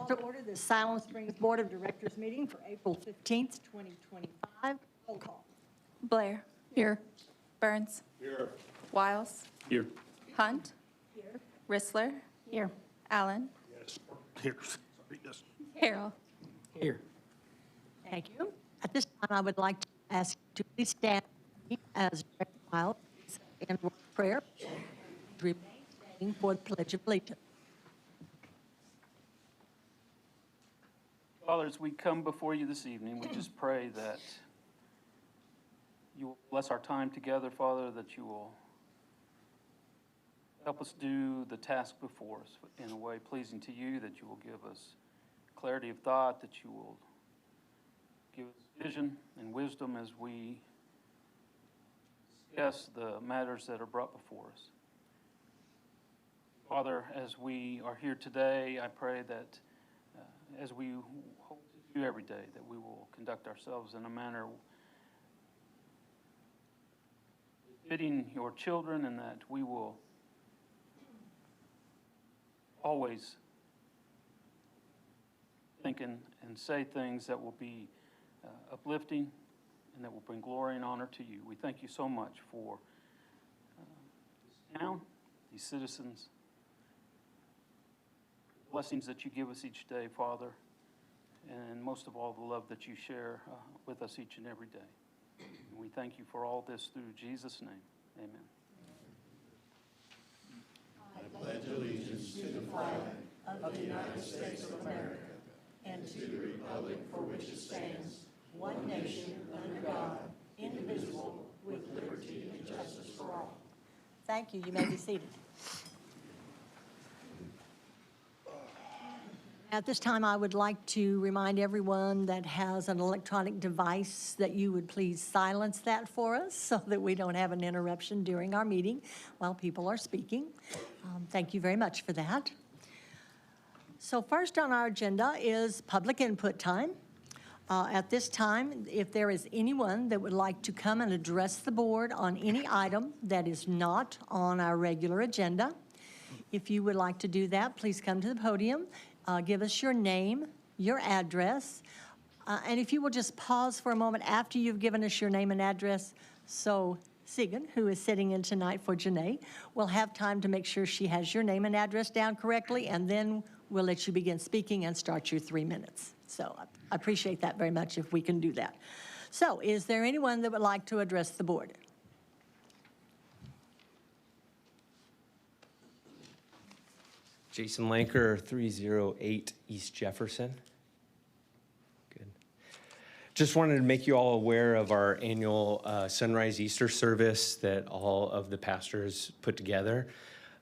Call to order the Siloam Springs Board of Directors meeting for April 15th, 2025. Roll call. Blair. Here. Burns. Here. Wiles. Here. Hunt. Here. Rissler. Here. Allen. Yes. Here. Sorry, yes. Harrell. Here. Thank you. At this time, I would like to ask you to please stand as Director Wiles and prayer. Remain standing for the Pledge of Allegiance. Father, as we come before you this evening, we just pray that you will bless our time together, Father, that you will help us do the task before us in a way pleasing to you, that you will give us clarity of thought, that you will give us vision and wisdom as we discuss the matters that are brought before us. Father, as we are here today, I pray that as we hope to do every day, that we will conduct ourselves in a manner fitting your children, and that we will always think and say things that will be uplifting and that will bring glory and honor to you. We thank you so much for this town, these citizens, blessings that you give us each day, Father, and most of all, the love that you share with us each and every day. And we thank you for all this through Jesus' name. Amen. I pledge allegiance to the flag of the United States of America and to the republic for which it stands, one nation, under God, indivisible, with liberty and justice for all. Thank you. You may be seated. At this time, I would like to remind everyone that has an electronic device that you would please silence that for us so that we don't have an interruption during our meeting while people are speaking. Thank you very much for that. So first on our agenda is public input time. At this time, if there is anyone that would like to come and address the board on any item that is not on our regular agenda, if you would like to do that, please come to the podium. Give us your name, your address, and if you will just pause for a moment after you've given us your name and address, so Sigan, who is sitting in tonight for Janae, will have time to make sure she has your name and address down correctly, and then we'll let you begin speaking and start your 3 minutes. So I appreciate that very much if we can do that. So is there anyone that would like to address the board? Jason Lanker, 308 East Jefferson. Good. Just wanted to make you all aware of our annual Sunrise Easter service that all of the pastors put together.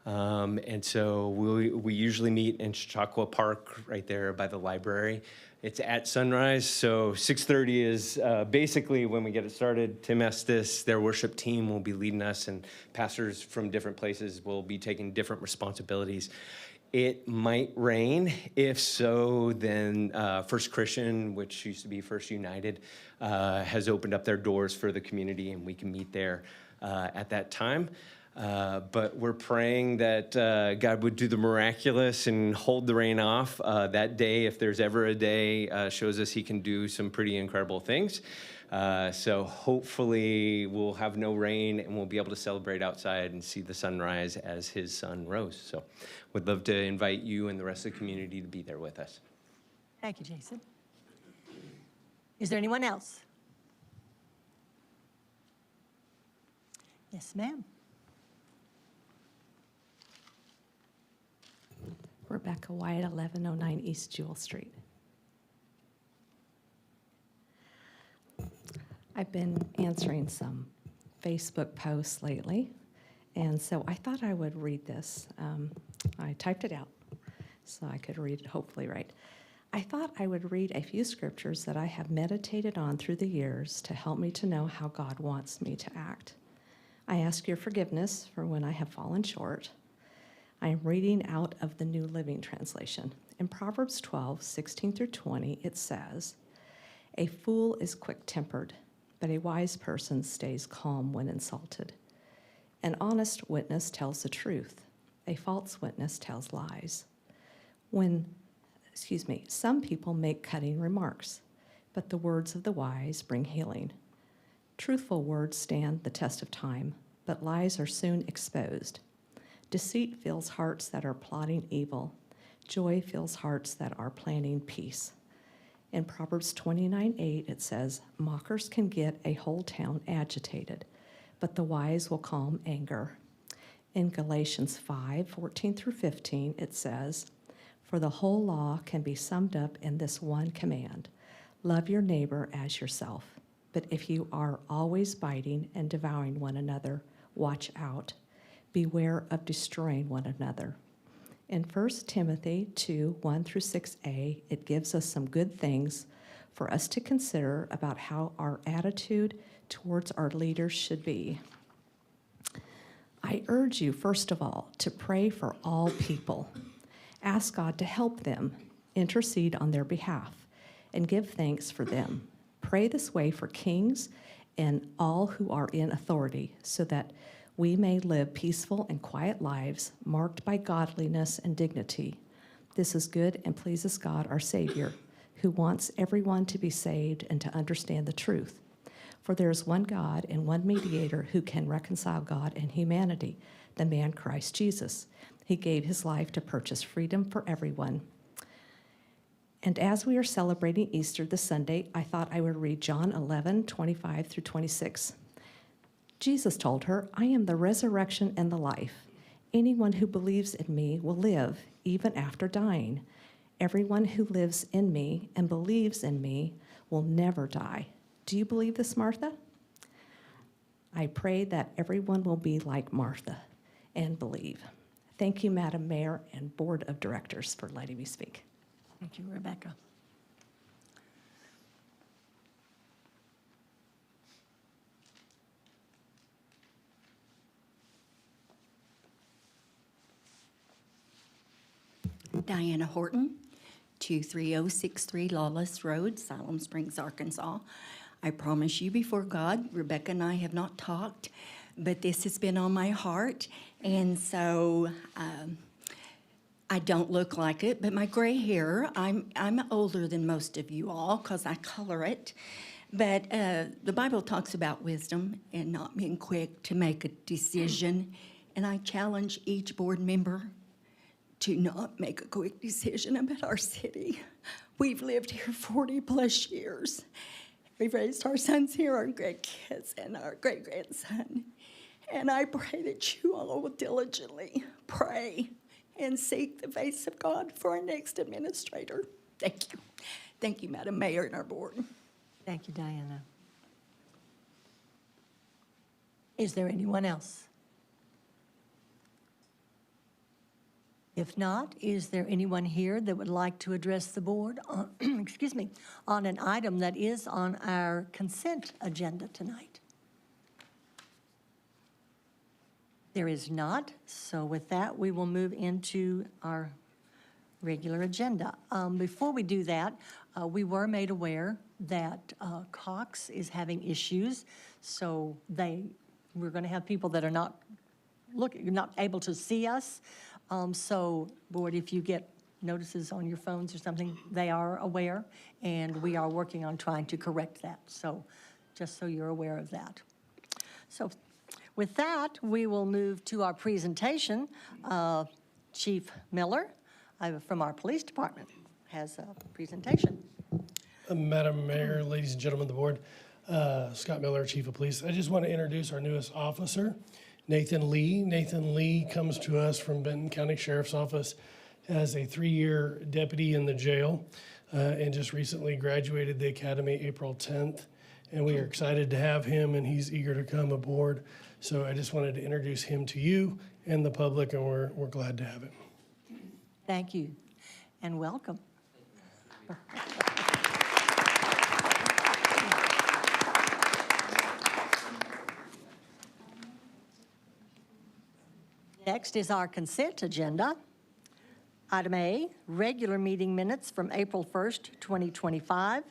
And so we usually meet in Chautauqua Park right there by the library. It's at sunrise, so 6:30 is basically when we get it started. Tim Estes, their worship team, will be leading us, and pastors from different places will be taking different responsibilities. It might rain. If so, then First Christian, which used to be First United, has opened up their doors for the community, and we can meet there at that time. But we're praying that God would do the miraculous and hold the rain off that day. If there's ever a day, shows us he can do some pretty incredible things. So hopefully we'll have no rain and we'll be able to celebrate outside and see the sunrise as his sun rose. So would love to invite you and the rest of the community to be there with us. Thank you, Jason. Is there anyone else? Yes, ma'am. Rebecca White, 1109 East Jewel Street. I've been answering some Facebook posts lately, and so I thought I would read this. I typed it out so I could read it hopefully right. I thought I would read a few scriptures that I have meditated on through the years to help me to know how God wants me to act. I ask your forgiveness for when I have fallen short. I am reading out of the New Living Translation. In Proverbs 12:16-20, it says, "A fool is quick-tempered, but a wise person stays calm when insulted. An honest witness tells the truth. A false witness tells lies. When Some people make cutting remarks, but the words of the wise bring healing. Truthful words stand the test of time, but lies are soon exposed. Deceit fills hearts that are plotting evil. Joy fills hearts that are planning peace. In Proverbs 29:8, it says, mockers can get a whole town agitated, but the wise will calm anger. In Galatians 5:14 through 15, it says, for the whole law can be summed up in this one command, love your neighbor as yourself. But if you are always biting and devouring one another, watch out. Beware of destroying one another. In 1 Timothy 2:1 through 6a, it gives us some good things for us to consider about how our attitude towards our leaders should be. I urge you, first of all, to pray for all people. Ask God to help them, intercede on their behalf, and give thanks for them. Pray this way for kings and all who are in authority, so that we may live peaceful and quiet lives marked by godliness and dignity. This is good and pleases God, our Savior, who wants everyone to be saved and to understand the truth. For there is one God and one mediator who can reconcile God and humanity, the man Christ Jesus. He gave his life to purchase freedom for everyone. And as we are celebrating Easter this Sunday, I thought I would read John 11:25 through 26. Jesus told her, I am the resurrection and the life. Anyone who believes in me will live even after dying. Everyone who lives in me and believes in me will never die. Do you believe this, Martha? I pray that everyone will be like Martha and believe. Thank you, Madam Mayor and Board of Directors, for letting me speak. Thank you, Rebecca. Diana Horton, 23063 Lawless Road, Siloam Springs, Arkansas. I promise you before God, Rebecca and I have not talked, but this has been on my heart, and so I don't look like it, but my gray hair, I'm older than most of you all because I color it, but the Bible talks about wisdom and not being quick to make a decision, and I challenge each board member to not make a quick decision about our city. We've lived here 40 plus years. We've raised our sons here, our grandkids, and our great-grandson. And I pray that you all will diligently pray and seek the face of God for our next administrator. Thank you. Thank you, Madam Mayor and our board. Thank you, Diana. Is there anyone else? If not, is there anyone here that would like to address the board on, excuse me, on an item that is on our consent agenda tonight? There is not, so with that, we will move into our regular agenda. Before we do that, we were made aware that Cox is having issues, so we're going to have people that are not able to see us. So, board, if you get notices on your phones or something, they are aware, and we are working on trying to correct that. So, just so you're aware of that. So, with that, we will move to our presentation. Chief Miller from our police department has a presentation. Madam Mayor, ladies and gentlemen of the board, Scott Miller, Chief of Police. I just want to introduce our newest officer, Nathan Lee. Nathan Lee comes to us from Benton County Sheriff's Office as a 3-year deputy in the jail and just recently graduated the academy April 10th. And we are excited to have him, and he's eager to come aboard. So I just wanted to introduce him to you and the public, and we're glad to have him. Thank you, and welcome. Next is our consent agenda. Item A, regular meeting minutes from April 1st, 2025.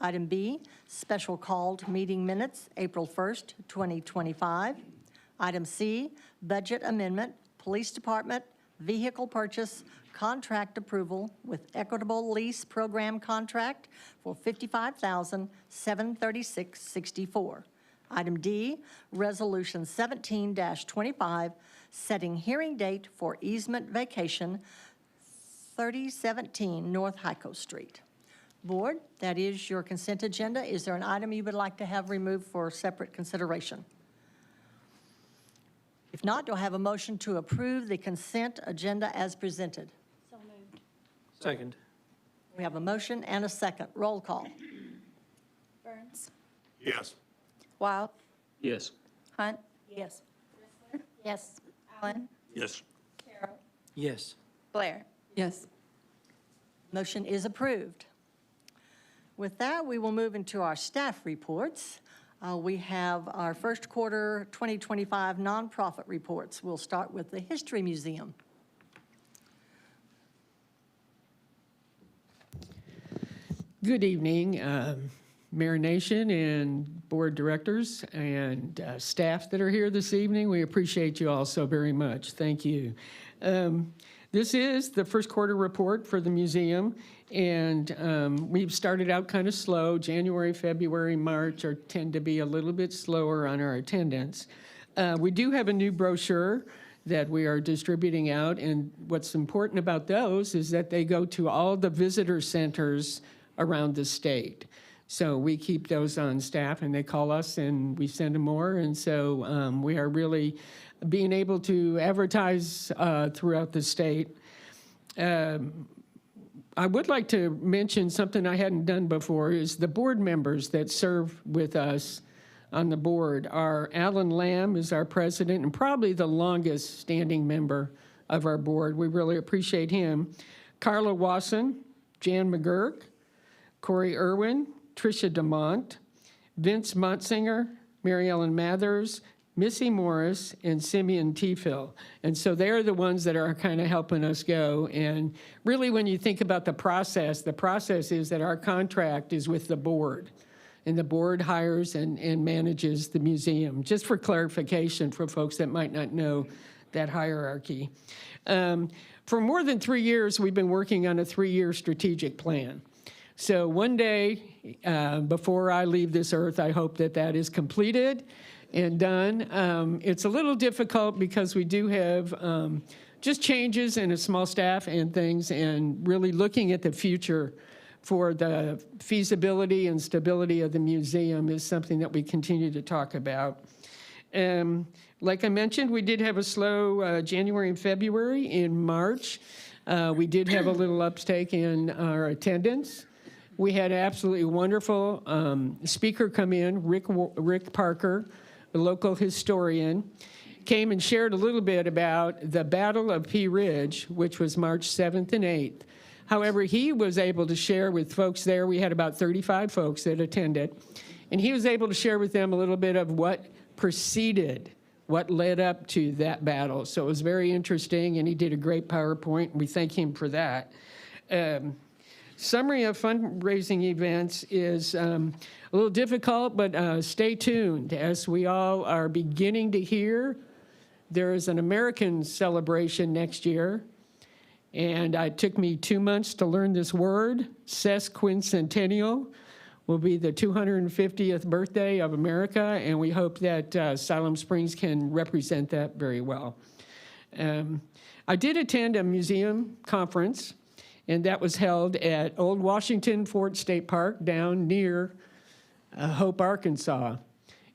Item B, special called meeting minutes, April 1st, 2025. Item C, budget amendment, Police Department, vehicle purchase contract approval with Equitable Lease Program contract for $55,736.64. Item D, Resolution 17-25, setting hearing date for easement vacation, 3017 North Hico Street. Board, that is your consent agenda. Is there an item you would like to have removed for separate consideration? If not, do I have a motion to approve the consent agenda as presented? Second. We have a motion and a second. Roll call. Burns, Yes. Wild, Yes. Hunt, Yes. Yes. Allen, Yes. Carroll, Yes. Blair. Yes. Motion is approved. With that, we will move into our staff reports. We have our first quarter 2025 nonprofit reports. We'll start with the History Museum. Good evening, Mayor Nation and board directors and staff that are here this evening. We appreciate you all so very much. Thank you. This is the first quarter report for the museum, and we've started out kind of slow. January, February, March tend to be a little bit slower on our attendance. We do have a new brochure that we are distributing out, and what's important about those is that they go to all the visitor centers around the state. So we keep those on staff, and they call us, and we send them more. And so we are really being able to advertise throughout the state. I would like to mention something I hadn't done before is the board members that serve with us on the board are Alan Lamb is our president and probably the longest standing member of our board. We really appreciate him. Carla Wasson, Jan McGurk, Corey Irwin, Tricia DeMont, Vince Montzinger, Mary Ellen Mathers, Missy Morris, and Simeon Tefill. And so they're the ones that are kind of helping us go. And really, when you think about the process is that our contract is with the board. And the board hires and manages the museum, just for clarification for folks that might not know that hierarchy. For more than 3 years, we've been working on a 3-year strategic plan. So one day, before I leave this earth, I hope that that is completed and done. It's a little difficult because we do have just changes in a small staff and things, and really looking at the future for the feasibility and stability of the museum is something that we continue to talk about. Like I mentioned, we did have a slow January and February. In March, we did have a little uptake in our attendance. We had an absolutely wonderful speaker come in, Rick Parker, a local historian, came and shared a little bit about the Battle of Pea Ridge, which was March 7th and 8th. However, he was able to share with folks there, we had about 35 folks that attended, and he was able to share with them a little bit of what preceded, what led up to that battle. So it was very interesting, and he did a great PowerPoint, and we thank him for that. Summary of fundraising events is a little difficult, but stay tuned. As we all are beginning to hear, there is an American celebration next year, and it took me 2 months to learn this word. Sesquicentennial will be the 250th birthday of America, and we hope that Siloam Springs can represent that very well. I did attend a museum conference, and that was held at Old Washington Fort State Park down near Hope, Arkansas.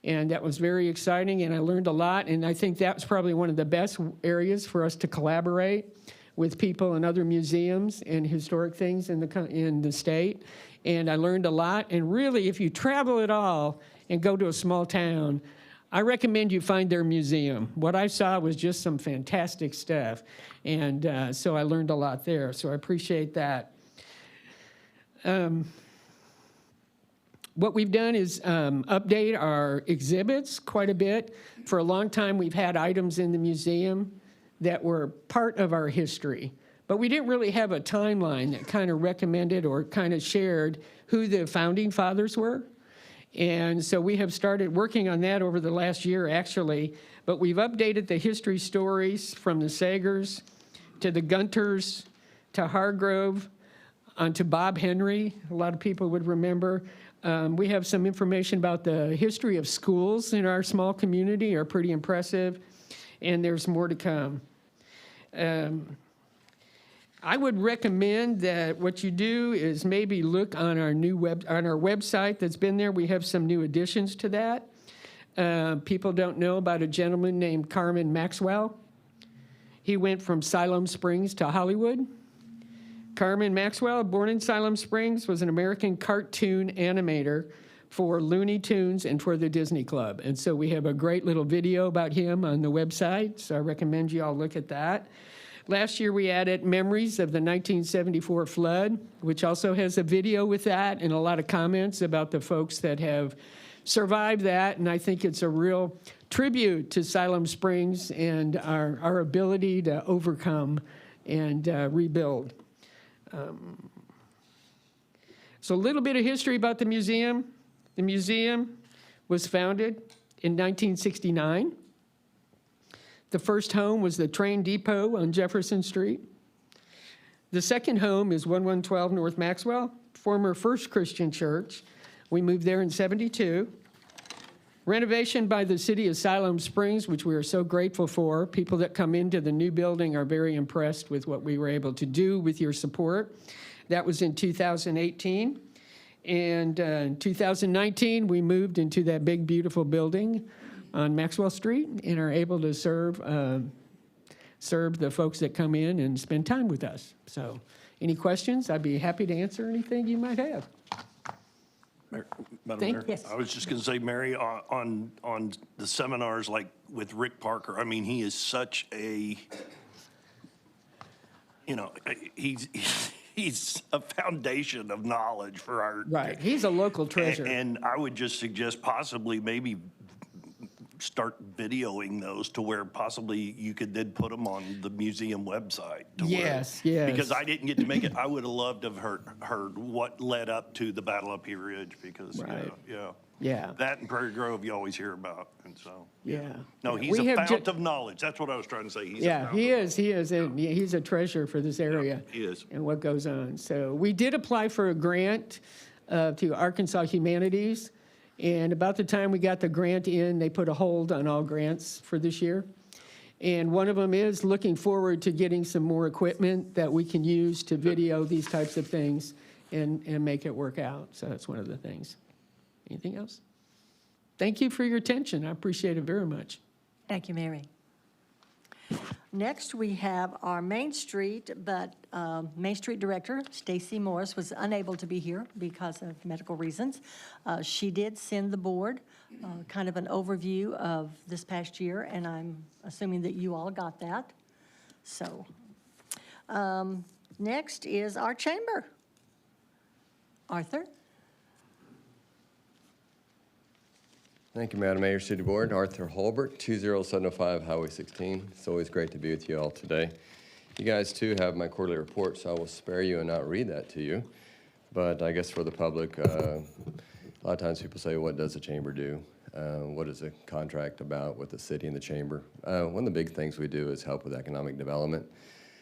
And that was very exciting, and I learned a lot, and I think that was probably one of the best areas for us to collaborate with people in other museums and historic things in the state. And I learned a lot, and really, if you travel at all and go to a small town, I recommend you find their museum. What I saw was just some fantastic stuff, and so I learned a lot there, so I appreciate that. What we've done is update our exhibits quite a bit. For a long time, we've had items in the museum that were part of our history, but we didn't really have a timeline that kind of recommended or kind of shared who the founding fathers were. And so we have started working on that over the last year, actually, but we've updated the history stories from the Sagers, to the Gunters, to Hargrove, onto Bob Henry. A lot of people would remember. We have some information about the history of schools in our small community, are pretty impressive, and there's more to come. I would recommend that what you do is maybe look on our website that's been there. We have some new additions to that. People don't know about a gentleman named Carmen Maxwell. He went from Siloam Springs to Hollywood. Carmen Maxwell, born in Siloam Springs, was an American cartoon animator for Looney Tunes and for the Disney Club. And so we have a great little video about him on the website, so I recommend you all look at that. Last year, we added memories of the 1974 flood, which also has a video with that and a lot of comments about the folks that have survived that. And I think it's a real tribute to Siloam Springs and our ability to overcome and rebuild. So a little bit of history about the museum. The museum was founded in 1969. The first home was the train depot on Jefferson Street. The second home is 1112 North Maxwell, former First Christian Church. We moved there in '72. Renovation by the city of Siloam Springs, which we are so grateful for. People that come into the new building are very impressed with what we were able to do with your support. That was in 2018. And in 2019, we moved into that big, beautiful building on Maxwell Street and are able to serve the folks that come in and spend time with us. So any questions? I'd be happy to answer anything you might have. Madam Thank- Mayor, Yes. I was just going to say, Mary, on the seminars like with Rick Parker, I mean, he is such a, he's a foundation of knowledge for our. Right, he's a local treasure. And I would just suggest possibly maybe start videoing those to where possibly you could then put them on the museum website. To Yes, where, yes. Because I didn't get to make it. I would have loved to have heard what led up to the Battle of Pea Ridge because, Right. yeah. Yeah. That and Prairie Grove you always hear about, and so. Yeah. No, he's We a have fount of knowledge. That's what I was trying to say. He's a Yeah, fount he of is, he is, and he's a treasure for this area. he is. And what goes on. So we did apply for a grant to Arkansas Humanities, and about the time we got the grant in, they put a hold on all grants for this year. And one of them is looking forward to getting some more equipment that we can use to video these types of things and make it work out. So that's one of the things. Anything else? Thank you for your attention. I appreciate it very much. Thank you, Mary. Next, we have our Main Street, but Main Street Director, Stacy Morris, was unable to be here because of medical reasons. She did send the board kind of an overview of this past year, and I'm assuming that you all got that. So, next is our chamber. Arthur? Thank you, Madam Mayor, City Board. Arthur Holbert, 20705 Highway 16. It's always great to be with you all today. You guys, too, have my quarterly report, so I will spare you and not read that to you. But I guess for the public, a lot of times people say, what does the chamber do? What is a contract about with the city and the chamber? One of the big things we do is help with economic development,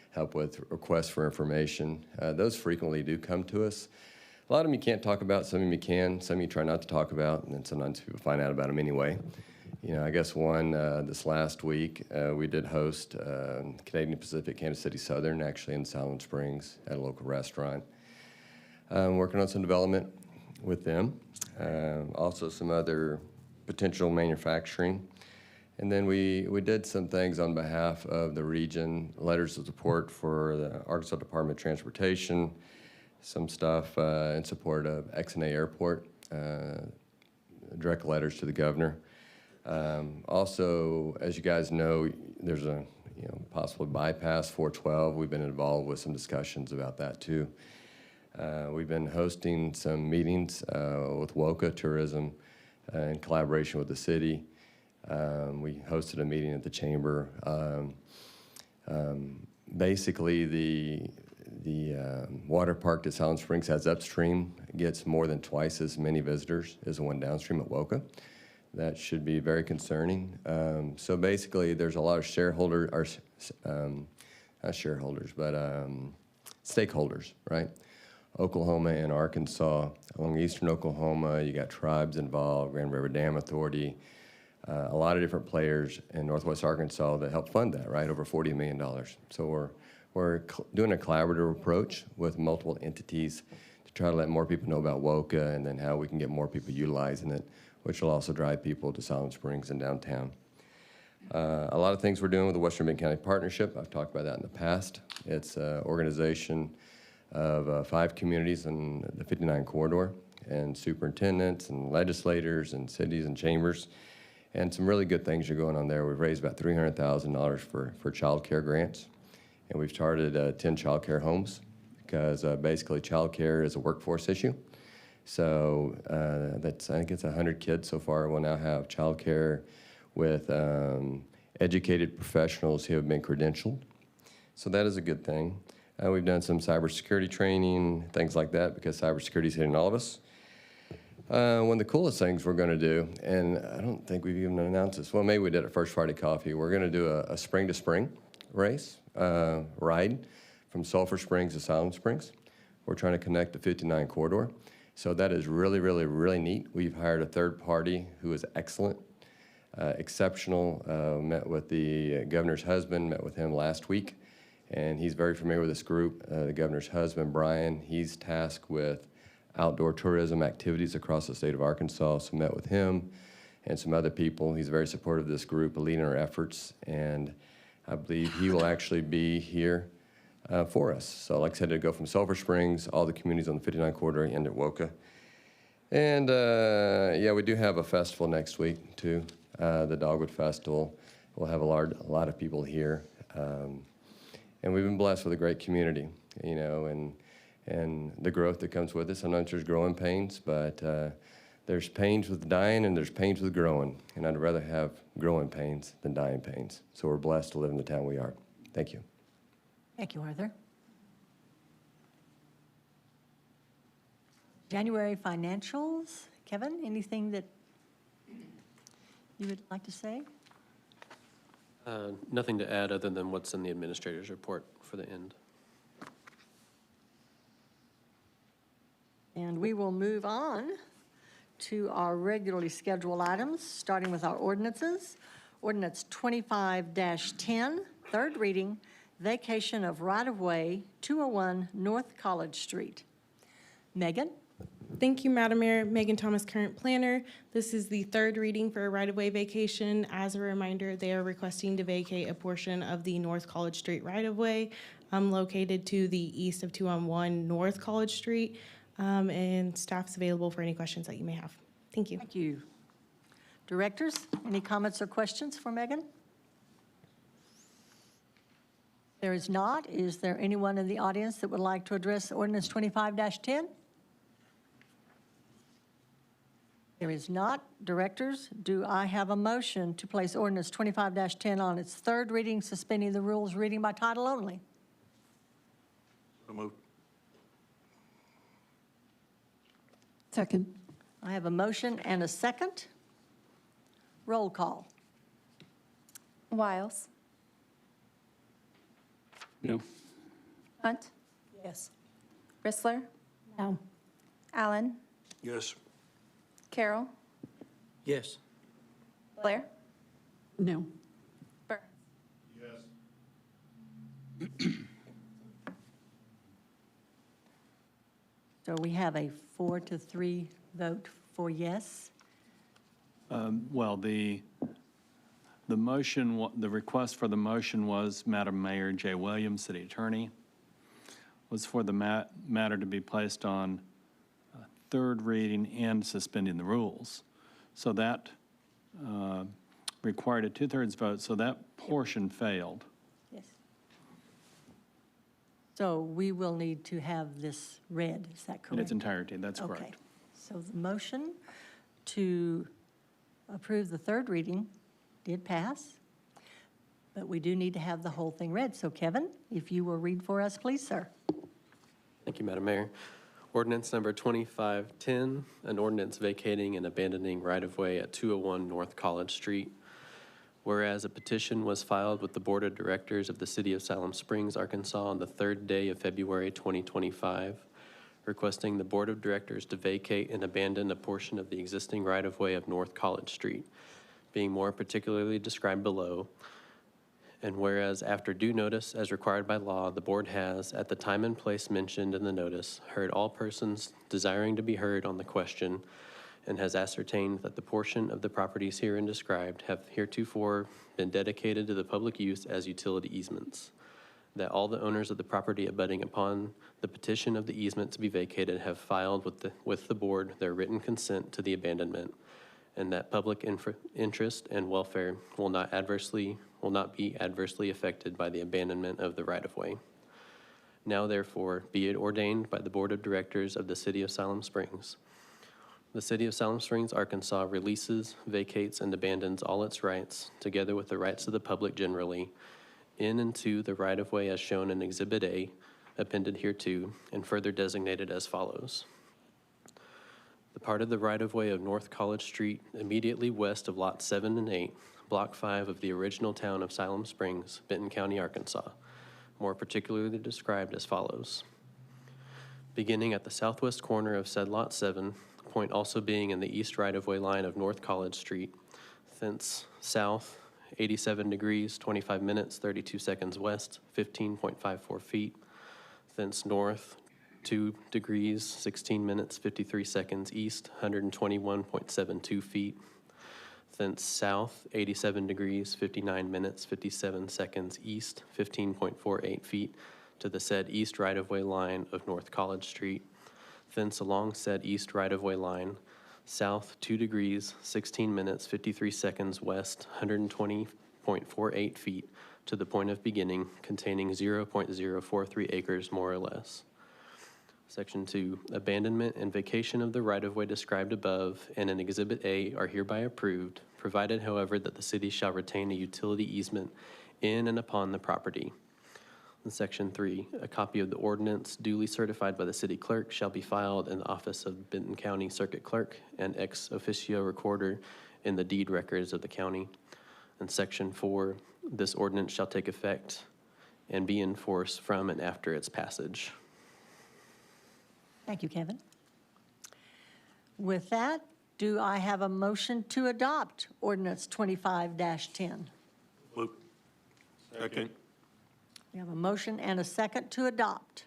help with requests for information. Those frequently do come to us. A lot of them you can't talk about, some of them you can, some you try not to talk about, and then sometimes people find out about them anyway. You know, I guess one, this last week, we did host Canadian Pacific, Kansas City Southern, actually in Siloam Springs at a local restaurant. Working on some development with them, also some other potential manufacturing. And then we did some things on behalf of the region, letters of support for the Arkansas Department of Transportation, some stuff in support of X&A Airport, direct letters to the governor. Also, as you guys know, there's a possible bypass 412. We've been involved with some discussions about that too. We've been hosting some meetings with WOCA Tourism in collaboration with the city. We hosted a meeting at the chamber. Basically, the water park that Siloam Springs has upstream gets more than twice as many visitors as the one downstream at WOCA. That should be very concerning. So basically, there's a lot of not shareholders, but stakeholders, right? Oklahoma and Arkansas. Along eastern Oklahoma, you got tribes involved, Grand River Dam Authority, a lot of different players in northwest Arkansas that help fund that, right? Over $40 million. So we're doing a collaborative approach with multiple entities to try to let more people know about WOCA and then how we can get more people utilizing it, which will also drive people to Siloam Springs and downtown. A lot of things we're doing with the Western Benton County Partnership. I've talked about that in the past. It's an organization of 5 communities in the 59 corridor, and superintendents and legislators and cities and chambers, and some really good things are going on there. We've raised about $300,000 for child care grants, and we've started 10 child care homes because basically child care is a workforce issue. So I think it's 100 kids so far will now have child care with educated professionals who have been credentialed. So that is a good thing. We've done some cybersecurity training, things like that, because cybersecurity is hitting all of us. One of the coolest things we're going to do, and I don't think we've even announced this. Well, maybe we did at First Friday Coffee. We're going to do a spring to spring race, ride from Sulphur Springs to Siloam Springs. We're trying to connect the 59 corridor. So that is really, really, really neat. We've hired a third party who is excellent, exceptional. Met with the governor's husband, met with him last week. And he's very familiar with this group. The governor's husband, Brian, he's tasked with outdoor tourism activities across the state of Arkansas. So met with him and some other people. He's very supportive of this group, leading our efforts. And I believe he will actually be here for us. So like I said, to go from Sulphur Springs, all the communities on the 59 corridor, and at WOCA. And yeah, we do have a festival next week too, the Dogwood Festival. We'll have a lot of people here. And we've been blessed with a great community, you know, and the growth that comes with it. Sometimes there's growing pains, but there's pains with dying and there's pains with growing. And I'd rather have growing pains than dying pains. So we're blessed to live in the town we are. Thank you. Thank you, Arthur. January financials. Kevin, anything that you would like to say? Nothing to add other than what's in the administrator's report for the end. And we will move on to our regularly scheduled items, starting with our ordinances. Ordinance 25-10, third reading, vacation of right-of-way, 201 North College Street. Megan? Thank you, Madam Mayor. Megan Thomas, current planner. This is the third reading for a right-of-way vacation. As a reminder, they are requesting to vacate a portion of the North College Street right-of-way located to the east of 201 North College Street, and staff's available for any questions that you may have. Thank you. Thank you. Directors, any comments or questions for Megan? There is not. Is there anyone in the audience that would like to address ordinance 25-10? There is not. Directors, do I have a motion to place ordinance 25-10 on its third reading, suspending the rules, reading by title only? So moved. Second. I have a motion and a second. Roll call. Wiles. No. Hunt. Yes. Rissler. No. Allen. Yes. Carroll. Yes. Blair. No. Burns. So we have a 4-3 vote for yes. Well, the motion, the request for the motion was Madam Mayor Jay Williams, City Attorney, was for the matter to be placed on third reading and suspending the rules. So that required a 2/3 vote, so that portion failed. Yes. So we will need to have this read, is that correct? In its entirety, that's Okay. correct. So the motion to approve the third reading did pass, but we do need to have the whole thing read. So Kevin, if you will read for us, please, sir. Thank you, Madam Mayor. Ordinance number 2510, an ordinance vacating and abandoning right-of-way at 201 North College Street. Whereas a petition was filed with the Board of Directors of the City of Siloam Springs, Arkansas on the 3rd day of February 2025, requesting the Board of Directors to vacate and abandon a portion of the existing right-of-way of North College Street, being more particularly described below. And whereas after due notice as required by law, the board has, at the time and place mentioned in the notice, heard all persons desiring to be heard on the question and has ascertained that the portion of the properties herein described have heretofore been dedicated to the public use as utility easements, that all the owners of the property abutting upon the petition of the easement to be vacated have filed with the board their written consent to the abandonment, and that public interest and welfare will not be adversely affected by the abandonment of the right-of-way. Now therefore be it ordained by the Board of Directors of the City of Siloam Springs. The City of Siloam Springs, Arkansas releases, vacates, and abandons all its rights, together with the rights of the public generally, in and to the right-of-way as shown in Exhibit A, appended hereto, and further designated as follows. The part of the right-of-way of North College Street immediately west of Lots 7 and 8, Block 5 of the original town of Siloam Springs, Benton County, Arkansas, more particularly described as follows. Beginning at the southwest corner of said Lot 7, point also being in the east right-of-way line of North College Street, thence south 87 degrees, 25 minutes, 32 seconds west, 15.54 feet, thence north 2 degrees, 16 minutes, 53 seconds east, 121.72 feet, thence south 87 degrees, 59 minutes, 57 seconds east, 15.48 feet, to the said east right-of-way line of North College Street, thence along said east right-of-way line, south 2 degrees, 16 minutes, 53 seconds west, 120.48 feet, to the point of beginning, containing 0.043 acres more or less. Section 2, abandonment and vacation of the right-of-way described above and in Exhibit A are hereby approved, provided, however, that the city shall retain a utility easement in and upon the property. In Section 3, a copy of the ordinance duly certified by the city clerk shall be filed in the office of Benton County Circuit Clerk and ex officio recorder in the deed records of the county. In Section 4, this ordinance shall take effect and be enforced from and after its passage. Thank you, Kevin. With that, do I have a motion to adopt Ordinance 25-10? Move. Second. We have a motion and a second to adopt.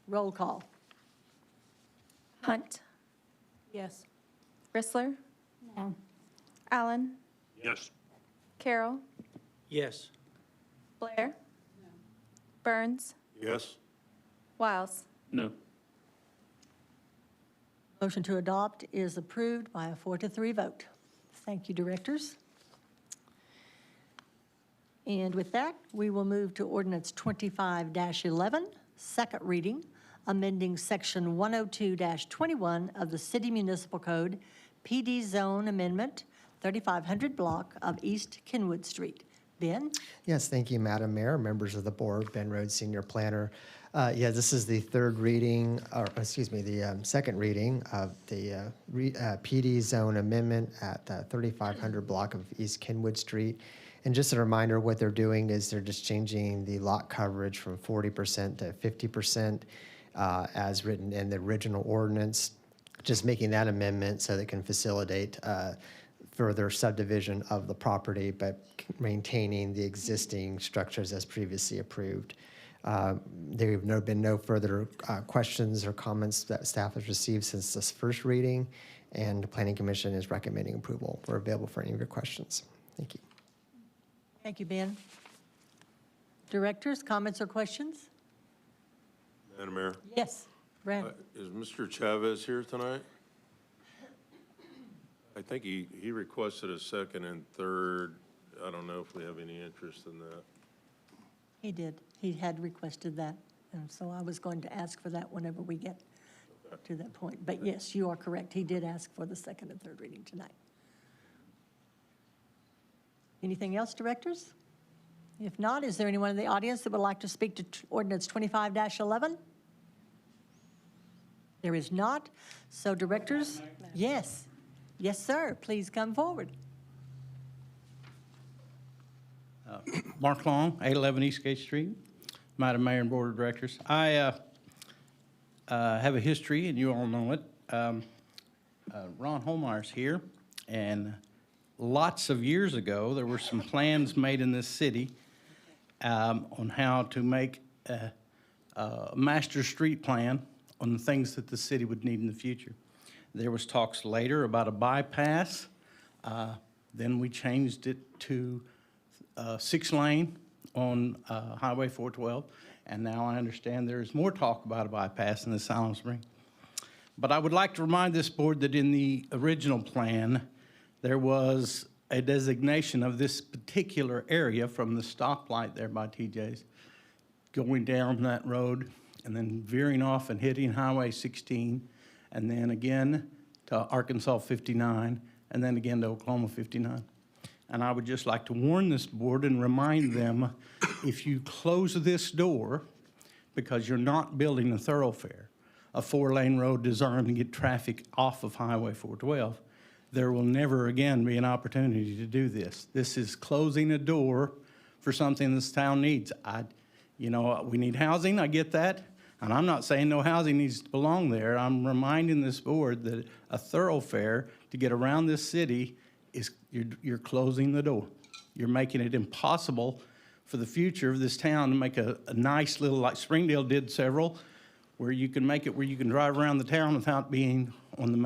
Roll call. Hunt, Yes. Bristler, No. Allen, Yes. Carroll, Yes. Blair, Burns, Yes. Wiles. No. Motion to adopt is approved by a 4-3 vote. Thank you, directors. And with that, we will move to Ordinance 25-11, second reading, amending Section 102-21 of the City Municipal Code, PD Zone Amendment, 3500 block of East Kenwood Street. Ben? Yes, thank you, Madam Mayor, members of the board, Ben Rhodes, Senior Planner. This is the third reading, the second reading of the PD Zone Amendment at the 3500 block of East Kenwood Street. And just a reminder, what they're doing is they're just changing the lot coverage from 40% to 50% as written in the original ordinance, just making that amendment so that it can facilitate further subdivision of the property, but maintaining the existing structures as previously approved. There have been no further questions or comments that staff has received since this first reading, and the Planning Commission is recommending approval. We're available for any of your questions. Thank you. Thank you, Ben. Directors, comments or questions? Madam Mayor, Yes, Brad. is Mr. Chavez here tonight? I think he requested a second and third. I don't know if we have any interest in that. He did. He had requested that, and so I was going to ask for that whenever we get to that point. But yes, you are correct. He did ask for the second and third reading tonight. Anything else, directors? If not, is there anyone in the audience that would like to speak to Ordinance 25-11? There is not. So directors, yes. Yes, sir. Please come forward. Mark Long, 811 Eastgate Street. Madam Mayor and Board of Directors. I have a history, and you all know it. Ron Holmeyer's here, and lots of years ago, there were some plans made in this city on how to make a master street plan on the things that the city would need in the future. There was talks later about a bypass. Then we changed it to 6-lane on Highway 412, and now I understand there's more talk about a bypass in the Siloam Spring. But I would like to remind this board that in the original plan, there was a designation of this particular area from the stoplight there by TJ's, going down that road and then veering off and hitting Highway 16, and then again to Arkansas 59, and then again to Oklahoma 59. And I would just like to warn this board and remind them, if you close this door because you're not building a thoroughfare, a 4-lane road designed to get traffic off of Highway 412, there will never again be an opportunity to do this. This is closing a door for something this town needs. We need housing, I get that. And I'm not saying no housing needs to belong there. I'm reminding this board that a thoroughfare to get around this city is, you're closing the door. You're making it impossible for the future of this town to make a nice little, like Springdale did several, where you can make it where you can drive around the town without being on the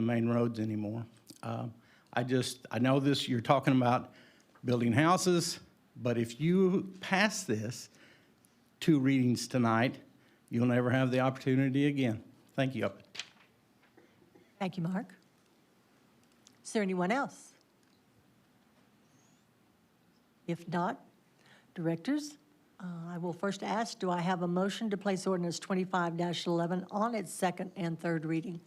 main roads anymore. I know this, you're talking about building houses, but if you pass this 2 readings tonight, you'll never have the opportunity again. Thank you. Thank you, Mark. Is there anyone else? If not, directors, I will first ask, do I have a motion to place ordinance 25-11 on its second and third reading?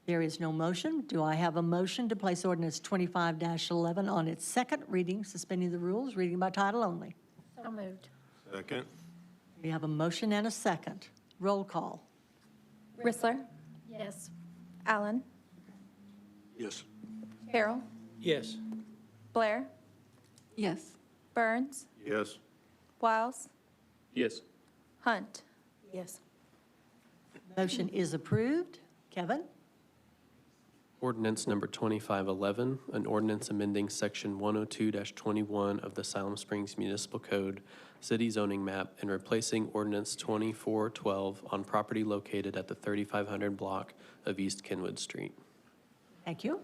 There is no motion. Do I have a motion to place ordinance 25-11 on its second reading, suspending the rules, reading by title only? So moved. Second. We have a motion and a second. Roll call. Rissler? Yes. Allen? Yes. Carroll? Yes. Blair? Yes. Burns? Yes. Wiles? Yes. Hunt? Yes. Motion is approved. Kevin? Ordinance number 2511, an ordinance amending section 102-21 of the Siloam Springs Municipal Code, city zoning map, and replacing ordinance 2412 on property located at the 3500 block of East Kenwood Street. Thank you.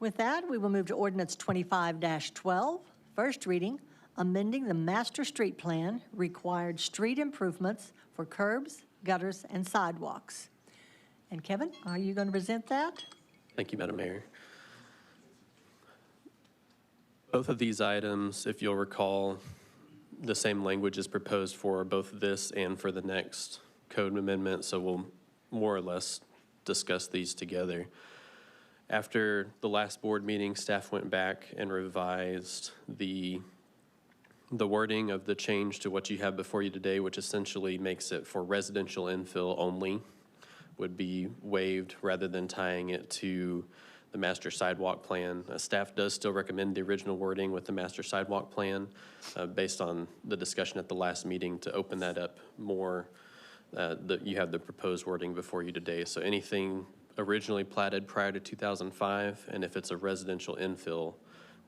With that, we will move to ordinance 25-12, first reading, amending the master street plan, required street improvements for curbs, gutters, and sidewalks. And Kevin, are you going to present that? Thank you, Madam Mayor. Both of these items, if you'll recall, the same language is proposed for both this and for the next code amendment, so we'll more or less discuss these together. After the last board meeting, staff went back and revised the wording of the change to what you have before you today, which essentially makes it for residential infill only, would be waived rather than tying it to the master sidewalk plan. Staff does still recommend the original wording with the master sidewalk plan based on the discussion at the last meeting to open that up more. You have the proposed wording before you today. So anything originally platted prior to 2005, and if it's a residential infill,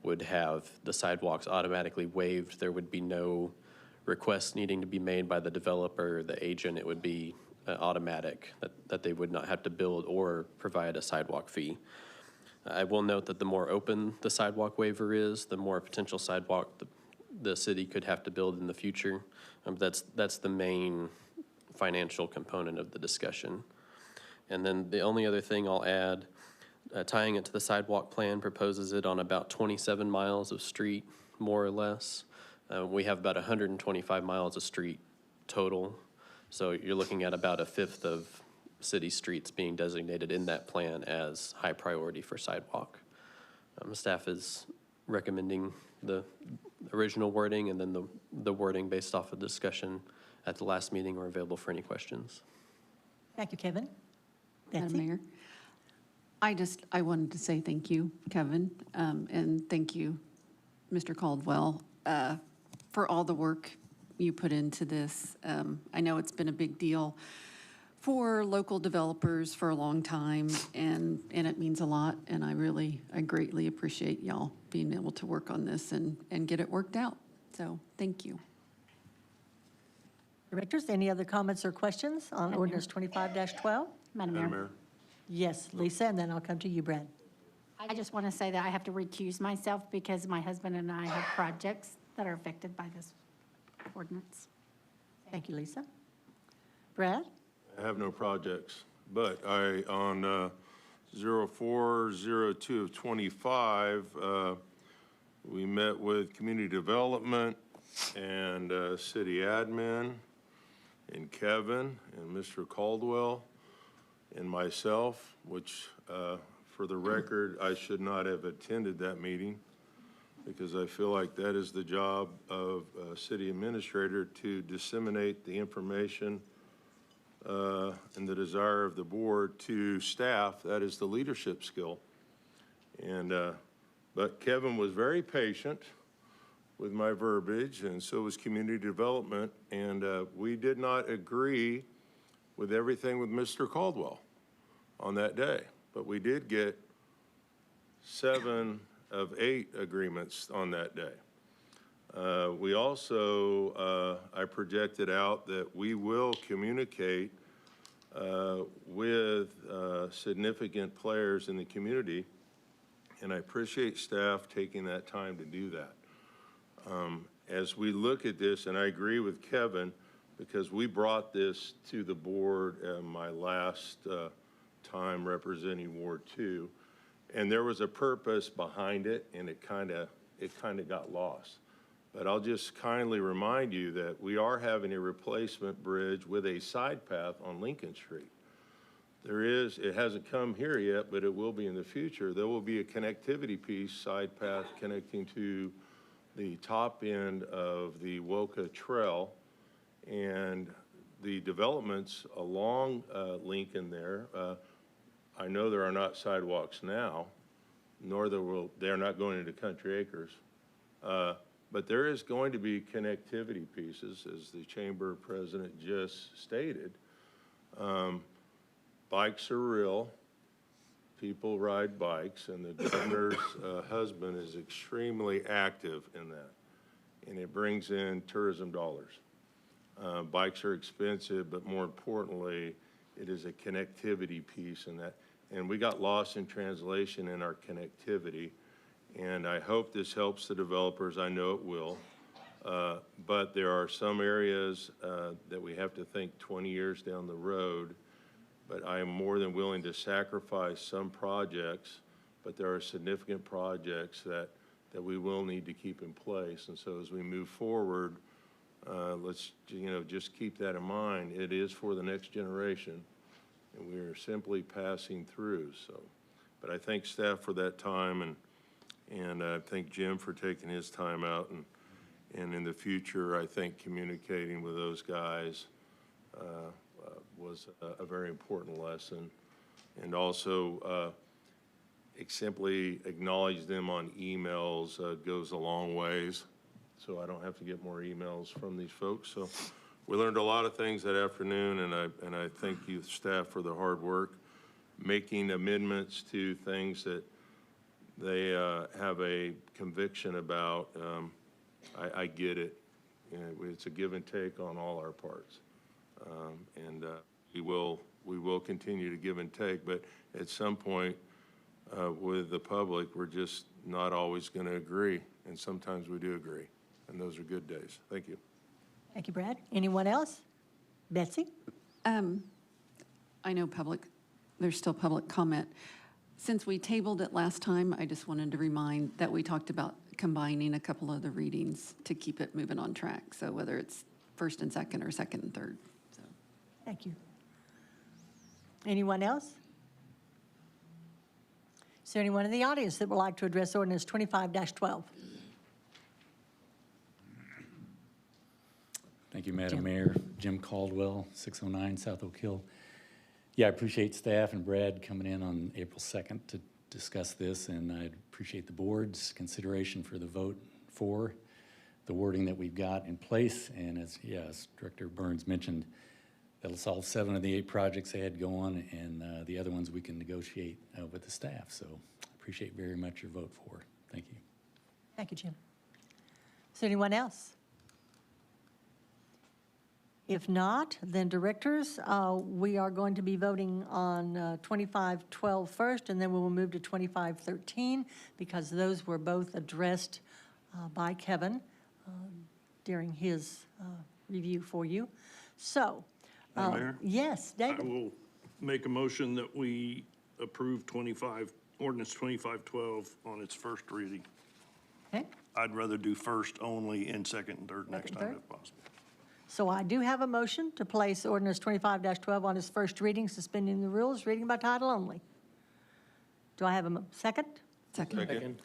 would have the sidewalks automatically waived. There would be no requests needing to be made by the developer or the agent. It would be automatic, that they would not have to build or provide a sidewalk fee. I will note that the more open the sidewalk waiver is, the more potential sidewalk the city could have to build in the future. That's the main financial component of the discussion. And then the only other thing I'll add, tying it to the sidewalk plan, proposes it on about 27 miles of street, more or less. We have about 125 miles of street total. So you're looking at about 1/5 of city streets being designated in that plan as high priority for sidewalk. Staff is recommending the original wording, and then the wording based off of discussion at the last meeting are available for any questions. Thank you, Kevin. Madam Betsy? Mayor, I wanted to say thank you, Kevin, and thank you, Mr. Caldwell, for all the work you put into this. I know it's been a big deal for local developers for a long time, and it means a lot, and I greatly appreciate y'all being able to work on this and get it worked out. So, thank you. Directors, any other comments or questions on ordinance 25-12? Madam Mayor, Yes, Lisa, and then I'll come to you, Brad. I just want to say that I have to recuse myself because my husband and I have projects that are affected by this ordinance. Thank you, Lisa. Brad? I have no projects, but on 0402 of 25, we met with community development and city admin and Kevin and Mr. Caldwell and myself, which for the record, I should not have attended that meeting because I feel like that is the job of a city administrator to disseminate the information and the desire of the board to staff. That is the leadership skill. And, but Kevin was very patient with my verbiage, and so was community development. And we did not agree with everything with Mr. Caldwell on that day, but we did get 7 of 8 agreements on that day. We also, I projected out that we will communicate with significant players in the community, and I appreciate staff taking that time to do that. As we look at this, and I agree with Kevin, because we brought this to the board my last time representing Ward 2, and there was a purpose behind it, and it kind of got lost. But I'll just kindly remind you that we are having a replacement bridge with a side path on Lincoln Street. It hasn't come here yet, but it will be in the future. There will be a connectivity piece, side path connecting to the top end of the Woka Trail, and the developments along Lincoln there. I know there are not sidewalks now, nor they're not going into Country Acres. But there is going to be connectivity pieces, as the chamber president just stated. Bikes are real. People ride bikes, and the governor's husband is extremely active in that. And it brings in tourism dollars. Bikes are expensive, but more importantly, it is a connectivity piece in that. And we got lost in translation in our connectivity. And I hope this helps the developers. I know it will. But there are some areas that we have to think 20 years down the road. But I am more than willing to sacrifice some projects. But there are significant projects that we will need to keep in place. And so as we move forward, let's just keep that in mind. It is for the next generation. And we are simply passing through. So, but I thank staff for that time, and I thank Jim for taking his time out, and in the future, I think communicating with those guys was a very important lesson. And also, simply acknowledge them on emails goes a long ways, so I don't have to get more emails from these folks. So we learned a lot of things that afternoon, and I thank you, staff, for the hard work, making amendments to things that they have a conviction about. I get it. It's a give and take on all our parts. And we will continue to give and take, but at some point with the public, we're just not always going to agree, and sometimes we do agree, and those are good days. Thank you. Thank you, Brad. Anyone else? Betsy? I know there's still public comment. Since we tabled it last time, I just wanted to remind that we talked about combining a couple of the readings to keep it moving on track. So whether it's first and second or second and third. So. Thank you. Anyone else? Is there anyone in the audience that would like to address ordinance 25-12? Thank you, Madam Mayor. Jim Caldwell, 609 South Oak Hill. Yeah, I appreciate staff and Brad coming in on April 2nd to discuss this, and I appreciate the board's consideration for the vote for the wording that we've got in place. And as Director Burns mentioned, that'll solve 7 of the 8 projects they had going, and the other ones we can negotiate with the staff. So I appreciate very much your vote for. Thank you. Thank you, Jim. Is there anyone else? If not, then directors, we are going to be voting on 2512 first, and then we will move to 2513 because those were both addressed by Kevin during his review for you. So, Madam Mayor? yes, David. I will make a motion that we approve ordinance 2512 on its first reading. Okay. I'd rather do first only and second and third next time if possible. So I do have a motion to place ordinance 25-12 on its first reading, suspending the rules, reading by title only. Do I have a second? Second.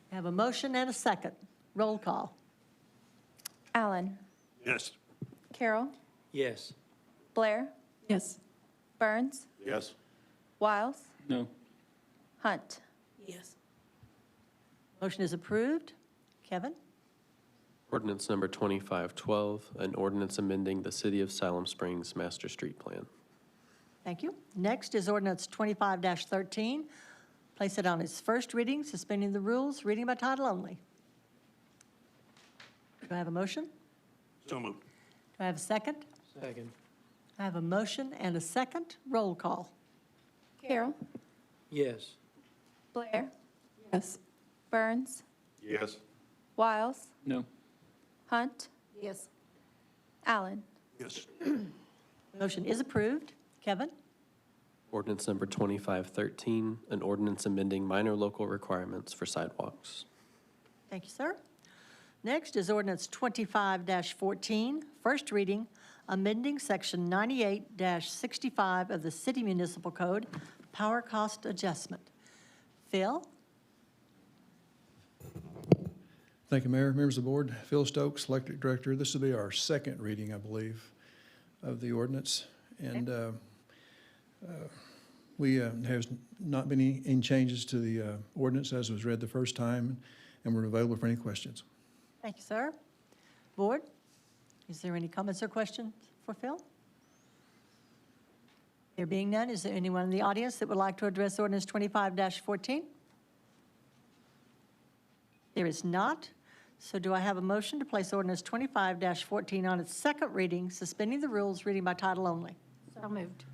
I have a motion and a second. Roll call. Allen. Yes. Carroll. Yes. Blair. Yes. Burns. Yes. Wiles. No. Hunt. Yes. Motion is approved. Kevin? Ordinance number 2512, an ordinance amending the City of Siloam Springs Master Street Plan. Thank you. Next is ordinance 25-13. Place it on its first reading, suspending the rules, reading by title only. Do I have a motion? So moved. Do I have a second? Second. I have a motion and a second. Roll call. Carroll. Yes. Blair. Yes. Burns. Yes. Wiles. No. Hunt. Yes. Allen. Yes. Motion is approved. Kevin? Ordinance number 2513, an ordinance amending minor local requirements for sidewalks. Thank you, sir. Next is ordinance 25-14, first reading, amending section 98-65 of the City Municipal Code, power cost adjustment. Phil? Thank you, Mayor. Members of the board, Phil Stokes, Electric Director. This will be our second reading, I believe, of the ordinance. And we have not been any changes to the ordinance as was read the first time, and we're available for any questions. Thank you, sir. Board, is there any comments or questions for Phil? There being none, is there anyone in the audience that would like to address ordinance 25-14? There is not. So do I have a motion to place ordinance 25-14 on its second reading, suspending the rules, reading by title only? So moved.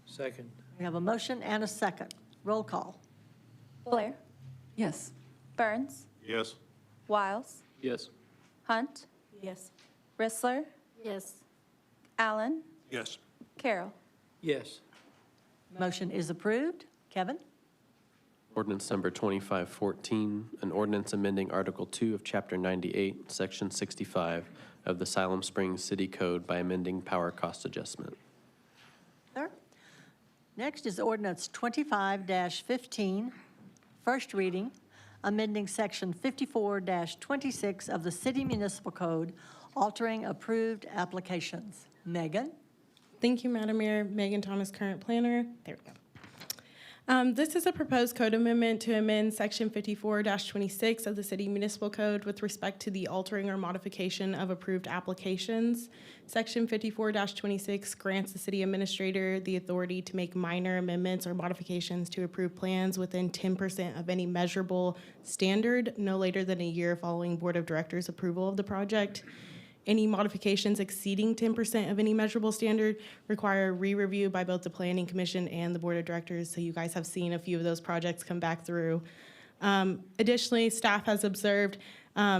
Second. We have a motion and a second. Roll call. Blair. Yes. Burns. Yes. Wiles. Yes. Hunt. Yes. Rissler. Yes. Allen. Yes. Carroll. Yes. Motion is approved. Kevin? Ordinance number 2514, an ordinance amending Article 2 of Chapter 98, Section 65 of the Siloam Springs City Code by amending power cost adjustment. Sir. Next is ordinance 25-15, first reading, amending section 54-26 of the City Municipal Code, altering approved applications. Megan? Thank you, Madam Mayor. Megan Thomas, current planner. There we go. This is a proposed code amendment to amend Section 54-26 of the City Municipal Code with respect to the altering or modification of approved applications. Section 54-26 grants the city administrator the authority to make minor amendments or modifications to approved plans within 10% of any measurable standard no later than a year following Board of Directors approval of the project. Any modifications exceeding 10% of any measurable standard require re-review by both the Planning Commission and the Board of Directors, so you guys have seen a few of those projects come back through. Additionally, staff has observed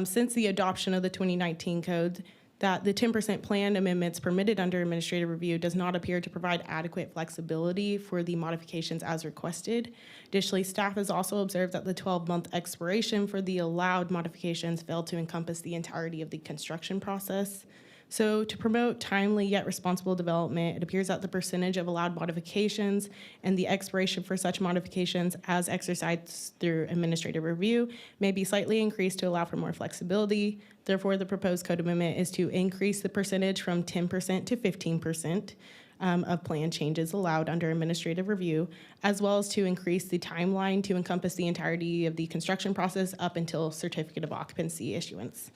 since the adoption of the 2019 code that the 10% plan amendments permitted under administrative review does not appear to provide adequate flexibility for the modifications as requested. Additionally, staff has also observed that the 12-month expiration for the allowed modifications failed to encompass the entirety of the construction process. So to promote timely yet responsible development, it appears that the percentage of allowed modifications and the expiration for such modifications as exercised through administrative review may be slightly increased to allow for more flexibility. Therefore, the proposed code amendment is to increase the percentage from 10% to 15%. of plan changes allowed under administrative review, as well as to increase the timeline to encompass the entirety of the construction process up until certificate of occupancy issuance.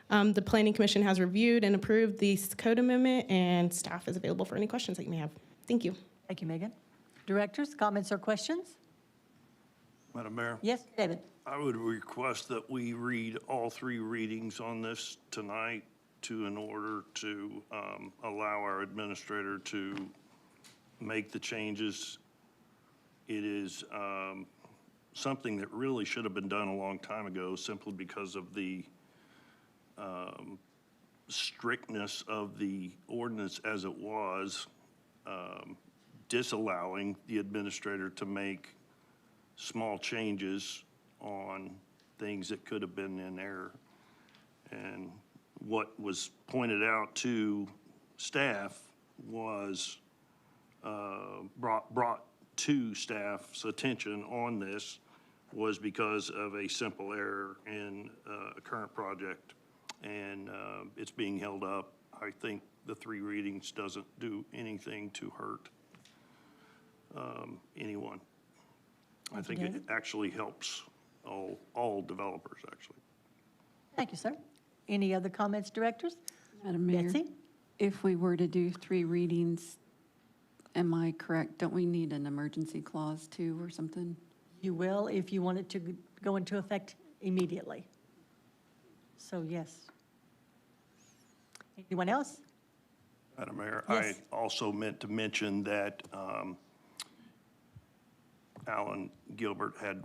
The Planning Commission has reviewed and approved this code amendment, and staff is available for any questions that you may have. Thank you. Thank you, Megan. Directors, comments or questions? Madam Mayor? Yes, David? I would request that we read all three readings on this tonight in order to allow our administrator to make the changes. It is something that really should have been done a long time ago, simply because of the strictness of the ordinance as it was, disallowing the administrator to make small changes on things that could have been in error. And what was pointed out to staff was brought to staff's attention on this was because of a simple error in a current project, and it's being held up. I think the three readings doesn't do anything to hurt anyone. I think it actually helps all developers, actually. Thank you, sir. Any other comments, directors? Madam Mayor, Betsy? if we were to do 3 readings, am I correct? Don't we need an emergency clause too or something? You will if you want it to go into effect immediately. So, yes. Anyone else? Madam Mayor, Yes. I also meant to mention that Alan Gilbert had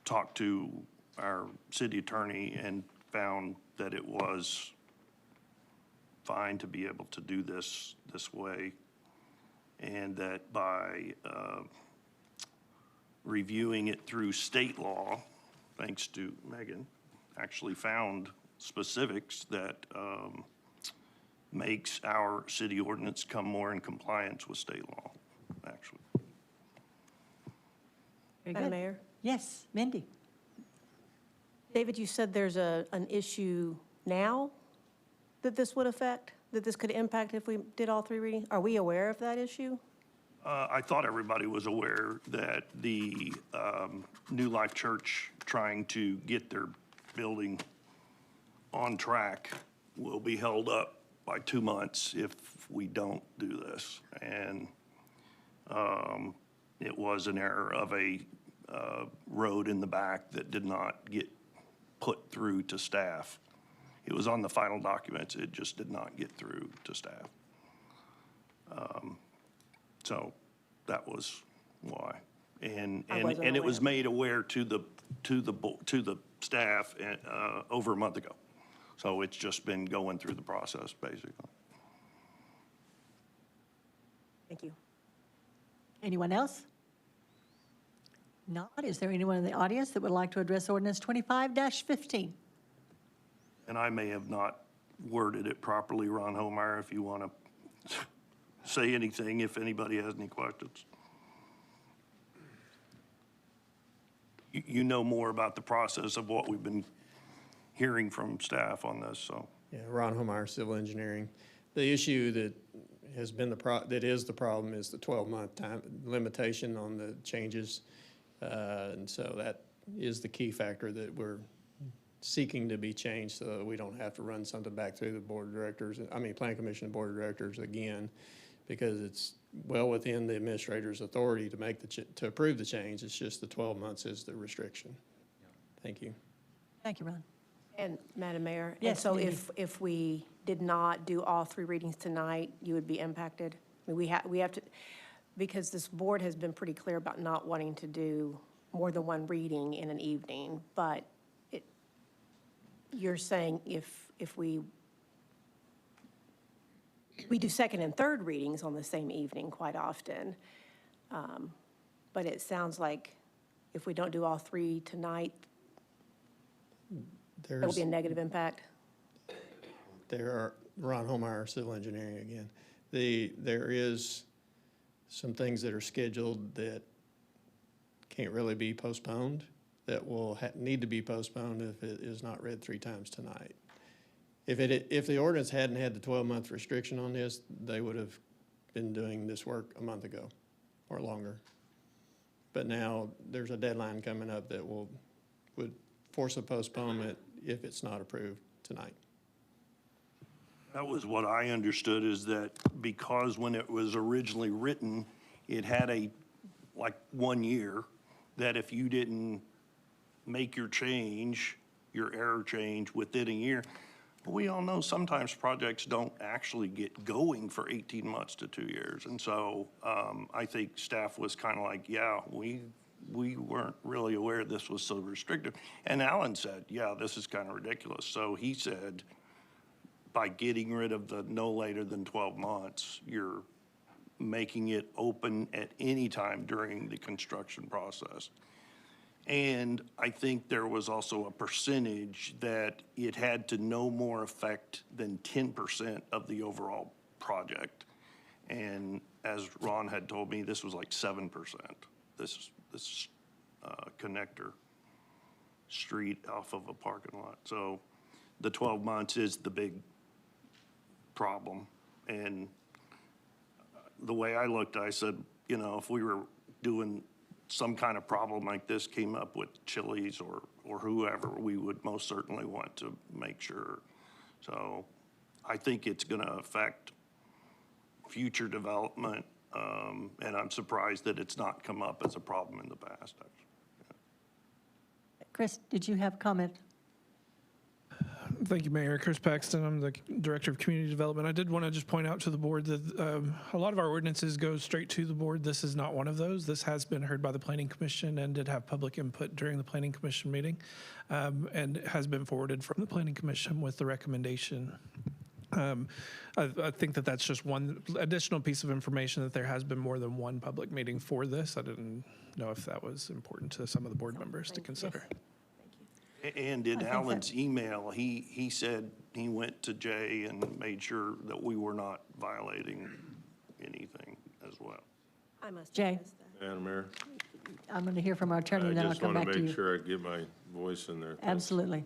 talked to our city attorney and found that it was fine to be able to do this way, and that by reviewing it through state law, thanks to Megan, actually found specifics that makes our city ordinance come more in compliance with state law, actually. Very Madam good. Mayor? Yes, Mindy? David, you said there's an issue now that this would affect, that this could impact if we did all 3 readings? Are we aware of that issue? I thought everybody was aware that the New Life Church trying to get their building on track will be held up by 2 months if we don't do this. And it was an error of a road in the back that did not get put through to staff. It was on the final documents, it just did not get through to staff. So that was why. And it was made aware to the staff over a month ago. So it's just been going through the process, basically. Thank you. Anyone else? Not. Is there anyone in the audience that would like to address ordinance 25-15? And I may have not worded it properly, Ron Homeyer, if you want to say anything, if anybody has any questions. You know more about the process of what we've been hearing from staff on this, so. Yeah, Ron Homeyer, Civil Engineering. The issue that has been that is the problem is the 12-month time limitation on the changes. And so that is the key factor that we're seeking to be changed so that we don't have to run something back through the board of directors, Planning Commission and board of directors again, because it's well within the administrator's authority to make to approve the change. It's just the 12 months is the restriction. Thank you. Thank you, Ron. And Madam Mayor? Yes, And so Mindy. if we did not do all 3 readings tonight, you would be impacted? I mean, we have to, because this board has been pretty clear about not wanting to do more than 1 reading in an evening, but you're saying if we do second and third readings on the same evening quite often, but it sounds like if we don't do all 3 tonight, there will be a negative impact? Ron Homeyer, Civil Engineering again. There is some things that are scheduled that can't really be postponed, that will need to be postponed if it is not read 3 times tonight. If the ordinance hadn't had the 12-month restriction on this, they would have been doing this work a month ago or longer. But now there's a deadline coming up that would force a postponement if it's not approved tonight. That was what I understood, is that because when it was originally written, it had like 1 year, that if you didn't make your change, your error change within a year, we all know sometimes projects don't actually get going for 18 months to 2 years. And so I think staff was kind of like, yeah, we weren't really aware this was so restrictive. And Alan said, yeah, this is kind of ridiculous. So he said, by getting rid of the no later than 12 months, you're making it open at any time during the construction process. And I think there was also a percentage that it had to no more affect than 10% of the overall project. And as Ron had told me, this was like 7%, this connector street off of a parking lot. So the 12 months is the big problem. And the way I looked, I said, you know, if we were doing some kind of problem like this came up with Chili's or whoever, we would most certainly want to make sure. So I think it's going to affect future development, and I'm surprised that it's not come up as a problem in the past. Chris, did you have a comment? Thank you, Mayor. Chris Paxton. I'm the Director of Community Development. I did want to just point out to the board that a lot of our ordinances go straight to the board. This is not one of those. This has been heard by the Planning Commission and did have public input during the Planning Commission meeting, and has been forwarded from the Planning Commission with the recommendation. I think that that's just one additional piece of information, that there has been more than one public meeting for this. I didn't know if that was important to some of the board members to consider. And in Alan's email, he said he went to Jay and made sure that we were not violating anything as well. I must Jay, Madam Mayor, I'm going to hear from our attorney, and then I'll come back to I just want to you. make sure I get my voice in there. Absolutely.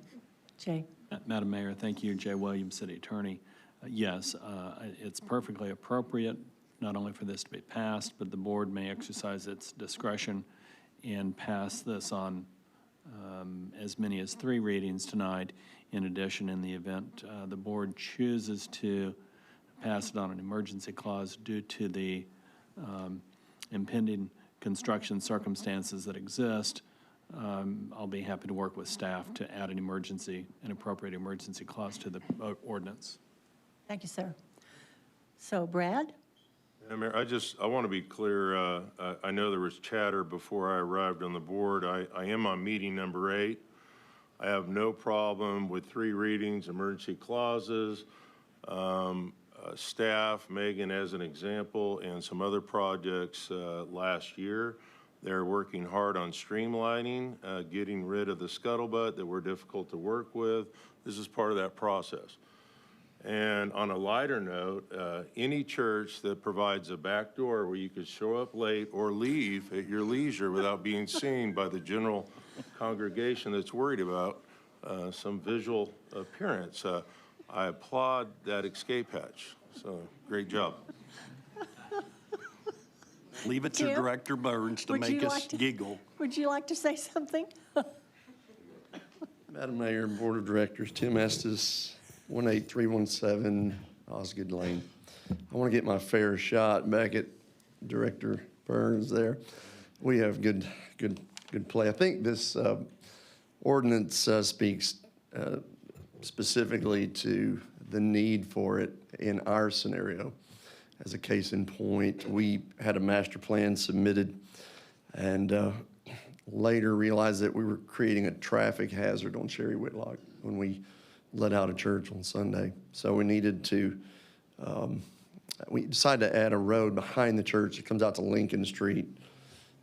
Jay. Madam Mayor, thank you. Jay Williams, City Attorney. Yes, it's perfectly appropriate, not only for this to be passed, but the board may exercise its discretion and pass this on as many as 3 readings tonight. In addition, in the event the board chooses to pass it on an emergency clause due to the impending construction circumstances that exist, I'll be happy to work with staff to add an appropriate emergency clause to the ordinance. Thank you, sir. So, Brad? Madam Mayor, I want to be clear. I know there was chatter before I arrived on the board. I am on meeting number 8. I have no problem with 3 readings, emergency clauses, staff, Megan as an example, and some other projects last year. They're working hard on streamlining, getting rid of the scuttlebutt that were difficult to work with. This is part of that process. And on a lighter note, any church that provides a back door where you could show up late or leave at your leisure without being seen by the general congregation that's worried about some visual appearance, I applaud that escape hatch. So, great job. Leave it to Tim, Director Burns to make us giggle. Would you like to say something? Madam Mayor and Board of Directors, Tim Estes, 18317 Osgood Lane. I want to get my fair shot back at Director Burns there. We have good play. I think this ordinance speaks specifically to the need for it in our scenario. As a case in point, we had a master plan submitted and later realized that we were creating a traffic hazard on Sherry Whitlock when we let out a church on Sunday. So we needed to, we decided to add a road behind the church that comes out to Lincoln Street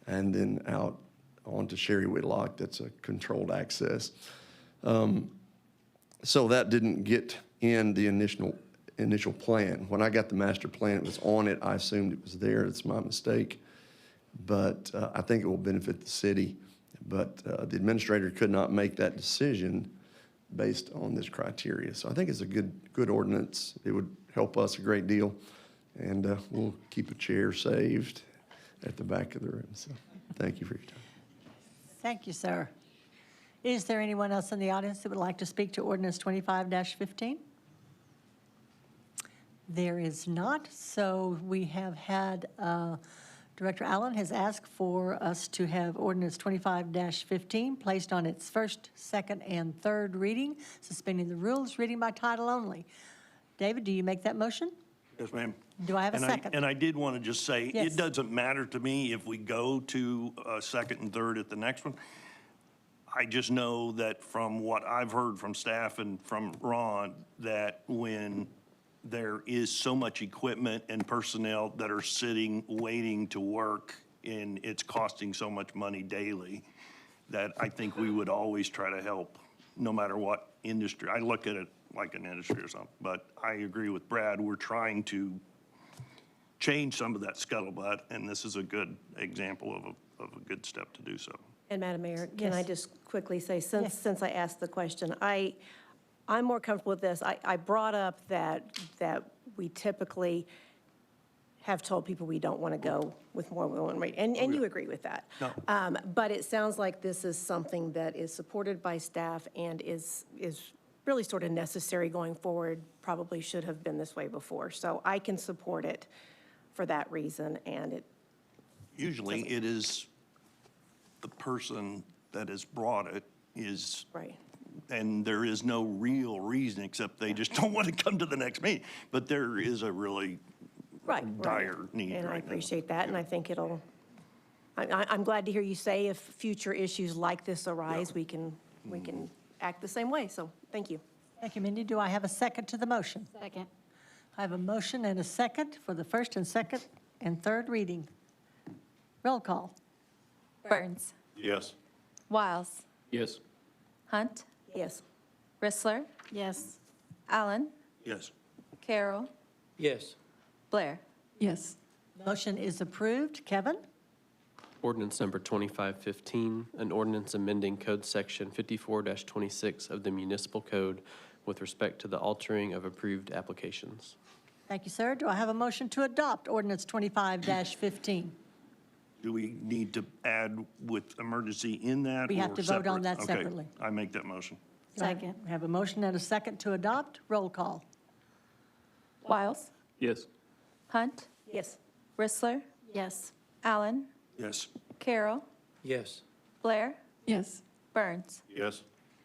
and then out onto Sherry Whitlock. That's a controlled access. So that didn't get in the initial plan. When I got the master plan, it was on it. I assumed it was there. It's my mistake. But I think it will benefit the city. But the administrator could not make that decision based on this criteria. So I think it's a good ordinance. It would help us a great deal. And we'll keep a chair saved at the back of the room. So thank you for your time. Thank you, sir. Is there anyone else in the audience that would like to speak to ordinance 25-15? There is not, so we have had, Director Allen has asked for us to have ordinance 25-15 placed on its first, second, and third reading, suspending the rules, reading by title only. David, do you make that motion? Yes, ma'am. Do I have a second? And I did want to just say, Yes. it doesn't matter to me if we go to second and third at the next one. I just know that from what I've heard from staff and from Ron, that when there is so much equipment and personnel that are sitting, waiting to work, and it's costing so much money daily, that I think we would always try to help, no matter what industry. I look at it like an industry or something, but I agree with Brad. We're trying to change some of that scuttlebutt, and this is a good example of a good step to do so. And Madam Mayor, can I Yes. just quickly say, Yes. since I asked the question, I'm more comfortable with this. I brought up that we typically have told people we don't want to go with more than one rate, and you agree with that. No. But it sounds like this is something that is supported by staff and is really sort of necessary going forward, probably should have been this way before. So I can support it for that reason, and it. Usually it is the person that has brought it is. Right. And there is no real reason except they just don't want to come to the next meeting. But there is a really dire need right now. And I appreciate that, and I think I'm glad to hear you say if future issues like this arise, we can act the same way, so thank you. Thank you, Mindy. Do I have a second to the motion? Second. I have a motion and a second for the first and second and third reading. Roll call. Burns. Yes. Wiles. Yes. Hunt. Yes. Rissler. Yes. Allen. Yes. Carroll. Yes. Blair. Yes. Motion is approved. Kevin? Ordinance number 2515, an ordinance amending Code Section 54-26 of the Municipal Code with respect to the altering of approved applications. Thank you, sir. Do I have a motion to adopt ordinance 25-15? Do we need to add with emergency in that? We have or to vote on separate? that separately. Okay, I make that motion. Second. I have a motion and a second to adopt. Roll call. Wiles. Yes. Hunt. Yes. Rissler. Yes. Allen. Yes. Carroll. Yes. Blair. Yes. Burns. Yes.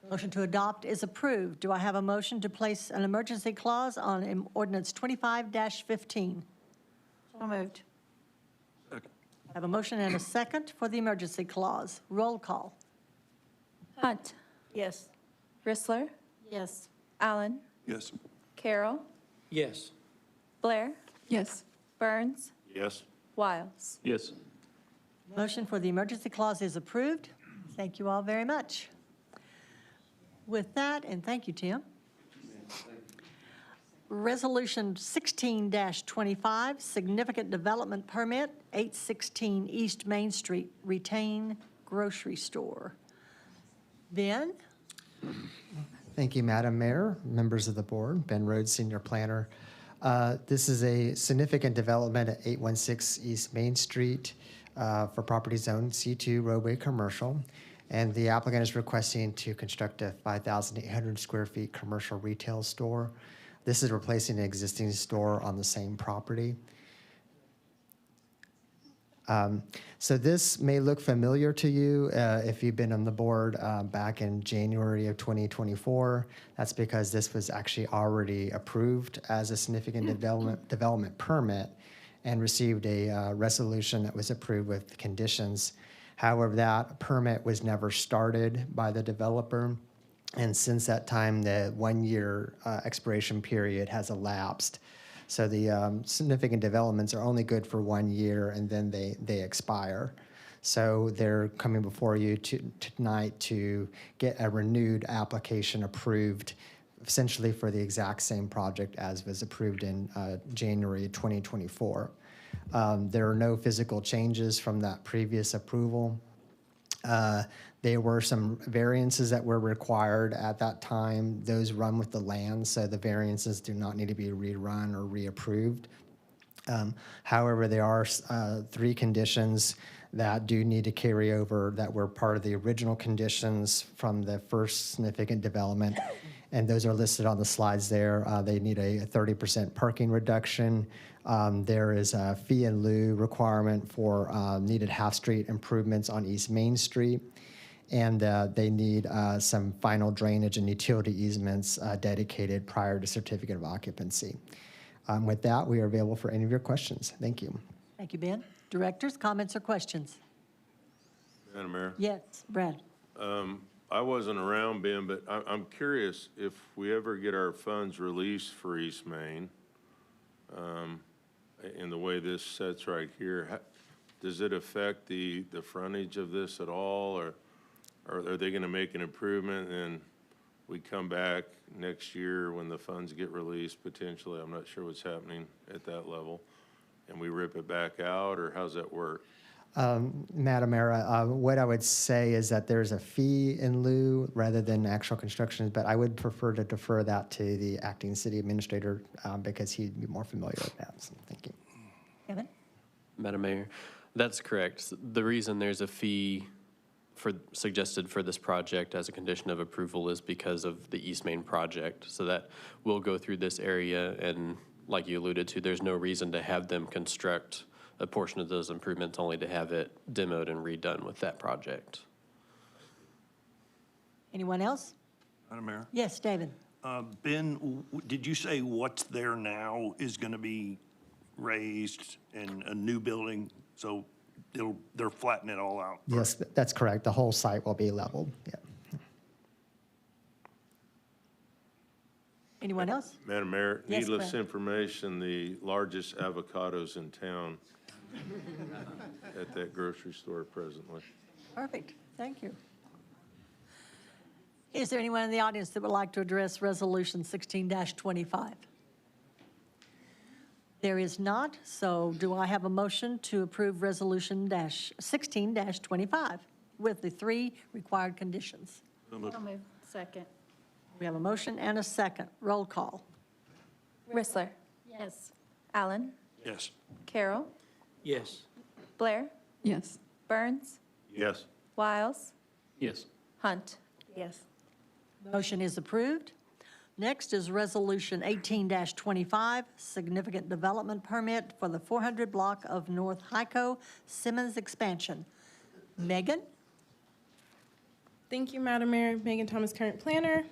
Motion to adopt is approved. Do I have a motion to place an emergency clause on ordinance 25-15? So moved. I have a motion and a second for the emergency clause. Roll call. Hunt. Yes. Rissler. Yes. Allen. Yes. Carroll. Yes. Blair. Yes. Burns. Yes. Wiles. Yes. Motion for the emergency clause is approved. Thank you all very much. With that, and thank you, Tim. Resolution 16-25, significant development permit, 816 East Main Street, Retain Grocery Store. Ben? Thank you, Madam Mayor, members of the board, Ben Rhodes, Senior Planner. This is a significant development at 816 East Main Street for property zone C2 roadway commercial. And the applicant is requesting to construct a 5,800 square feet commercial retail store. This is replacing an existing store on the same property. So this may look familiar to you if you've been on the board back in January of 2024. That's because this was actually already approved as a significant development permit and received a resolution that was approved with conditions. However, that permit was never started by the developer. And since that time, the 1-year expiration period has elapsed. So the significant developments are only good for 1 year and then they expire. So they're coming before you tonight to get a renewed application approved, essentially for the exact same project as was approved in January 2024. There are no physical changes from that previous approval. There were some variances that were required at that time. Those run with the land, so the variances do not need to be rerun or reapproved. However, there are 3 conditions that do need to carry over that were part of the original conditions from the first significant development, and those are listed on the slides there. They need a 30% parking reduction. There is a fee in lieu requirement for needed half-street improvements on East Main Street, and they need some final drainage and utility easements dedicated prior to certificate of occupancy. With that, we are available for any of your questions. Thank you. Thank you, Ben. Directors, comments or questions? Madam Mayor? Yes, Brad. I wasn't around, Ben, but I'm curious if we ever get our funds released for East Main, in the way this sets right here, does it affect the frontage of this at all, or are they going to make an improvement and we come back next year when the funds get released potentially? I'm not sure what's happening at that level, and we rip it back out, or how's that work? Madam Mayor, what I would say is that there's a fee in lieu rather than actual construction, but I would prefer to defer that to the acting city administrator because he'd be more familiar with that. So thank you. Kevin? Madam Mayor, that's correct. The reason there's a fee suggested for this project as a condition of approval is because of the East Main project. So that will go through this area, and like you alluded to, there's no reason to have them construct a portion of those improvements only to have it demoed and redone with that project. Anyone else? Madam Mayor? Yes, David. Ben, did you say what's there now is going to be raised in a new building? So they're flattening it all out? Yes, that's correct. The whole site will be leveled. Yeah. Anyone else? Madam Mayor, Yes, needless Brad. information, the largest avocados in town at that grocery store presently. Perfect. Thank you. Is there anyone in the audience that would like to address Resolution 16-25? There is not, so do I have a motion to approve Resolution 16-25 with the 3 required conditions? I'll move. Second. We have a motion and a second. Roll call. Rissler. Yes. Allen. Yes. Carroll. Yes. Blair. Yes. Burns. Yes. Wiles. Yes. Hunt. Yes. Motion is approved. Next is Resolution 18-25, Significant Development Permit for the 400 block of North Hico Simmons Expansion. Megan? Thank you, Madam Mayor. Megan Thomas, current planner.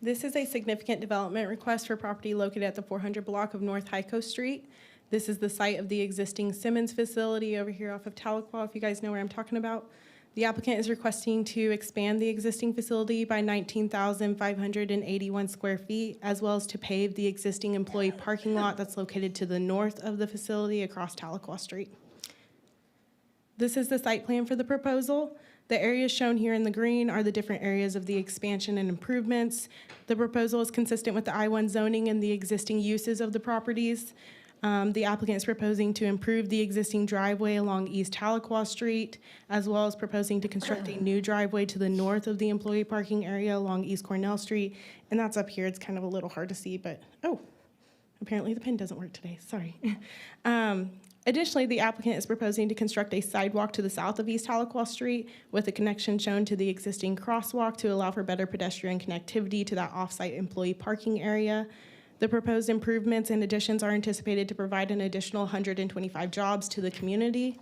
This is a significant development request for property located at the 400 block of North Hico Street. This is the site of the existing Simmons facility over here off of Tahlequah, if you guys know where I'm talking about. The applicant is requesting to expand the existing facility by 19,581 square feet, as well as to pave the existing employee parking lot that's located to the north of the facility across Tahlequah Street. This is the site plan for the proposal. The areas shown here in the green are the different areas of the expansion and improvements. The proposal is consistent with the I-1 zoning and the existing uses of the properties. The applicant is proposing to improve the existing driveway along East Tahlequah Street, as well as proposing to construct a new driveway to the north of the employee parking area along East Cornell Street. And that's up here. It's kind of a little hard to see, but, oh, apparently the pen doesn't work today. Sorry. Additionally, the applicant is proposing to construct a sidewalk to the south of East Tahlequah Street with a connection shown to the existing crosswalk to allow for better pedestrian connectivity to that off-site employee parking area. The proposed improvements and additions are anticipated to provide an additional 125 jobs to the community.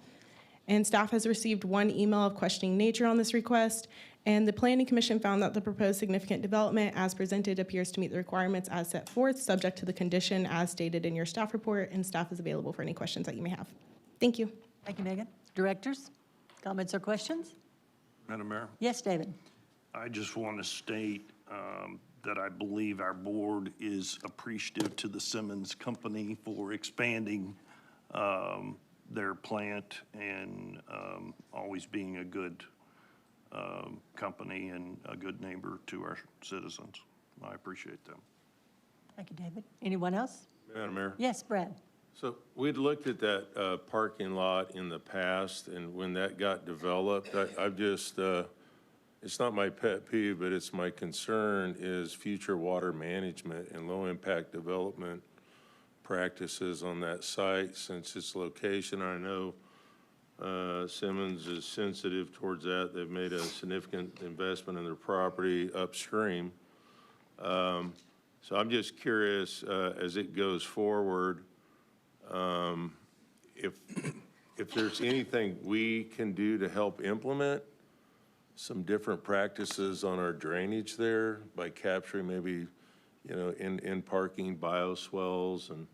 And staff has received 1 email of questioning nature on this request, and the Planning Commission found that the proposed significant development as presented appears to meet the requirements as set forth, subject to the condition as stated in your staff report, and staff is available for any questions that you may have. Thank you. Thank you, Megan. Directors, comments or questions? Madam Mayor? Yes, David. I just want to state that I believe our board is appreciative to the Simmons Company for expanding their plant and always being a good company and a good neighbor to our citizens. I appreciate them. Thank you, David. Anyone else? Madam Mayor? Yes, Brad. So we'd looked at that parking lot in the past, and when that got developed, I've just, it's not my pet peeve, but it's my concern is future water management and low-impact development practices on that site since its location. I know Simmons is sensitive towards that. They've made a significant investment in their property upstream. So I'm just curious, as it goes forward, if there's anything we can do to help implement some different practices on our drainage there by capturing maybe, in parking bioswales and,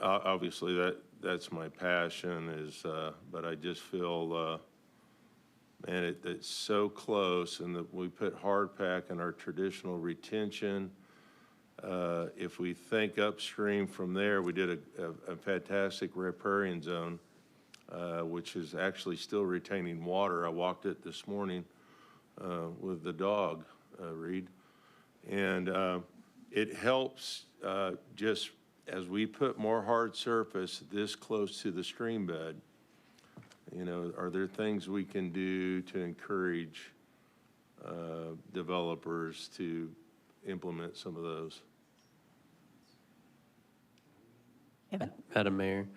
obviously that's my passion is, but I just feel, man, it's so close, and that we put hard pack in our traditional retention. If we think upstream from there, we did a fantastic riparian zone, which is actually still retaining water. I walked it this morning with the dog, Reed. And it helps just as we put more hard surface this close to the stream bed. Are there things we can do to encourage developers to implement some of those? Madam Mayor,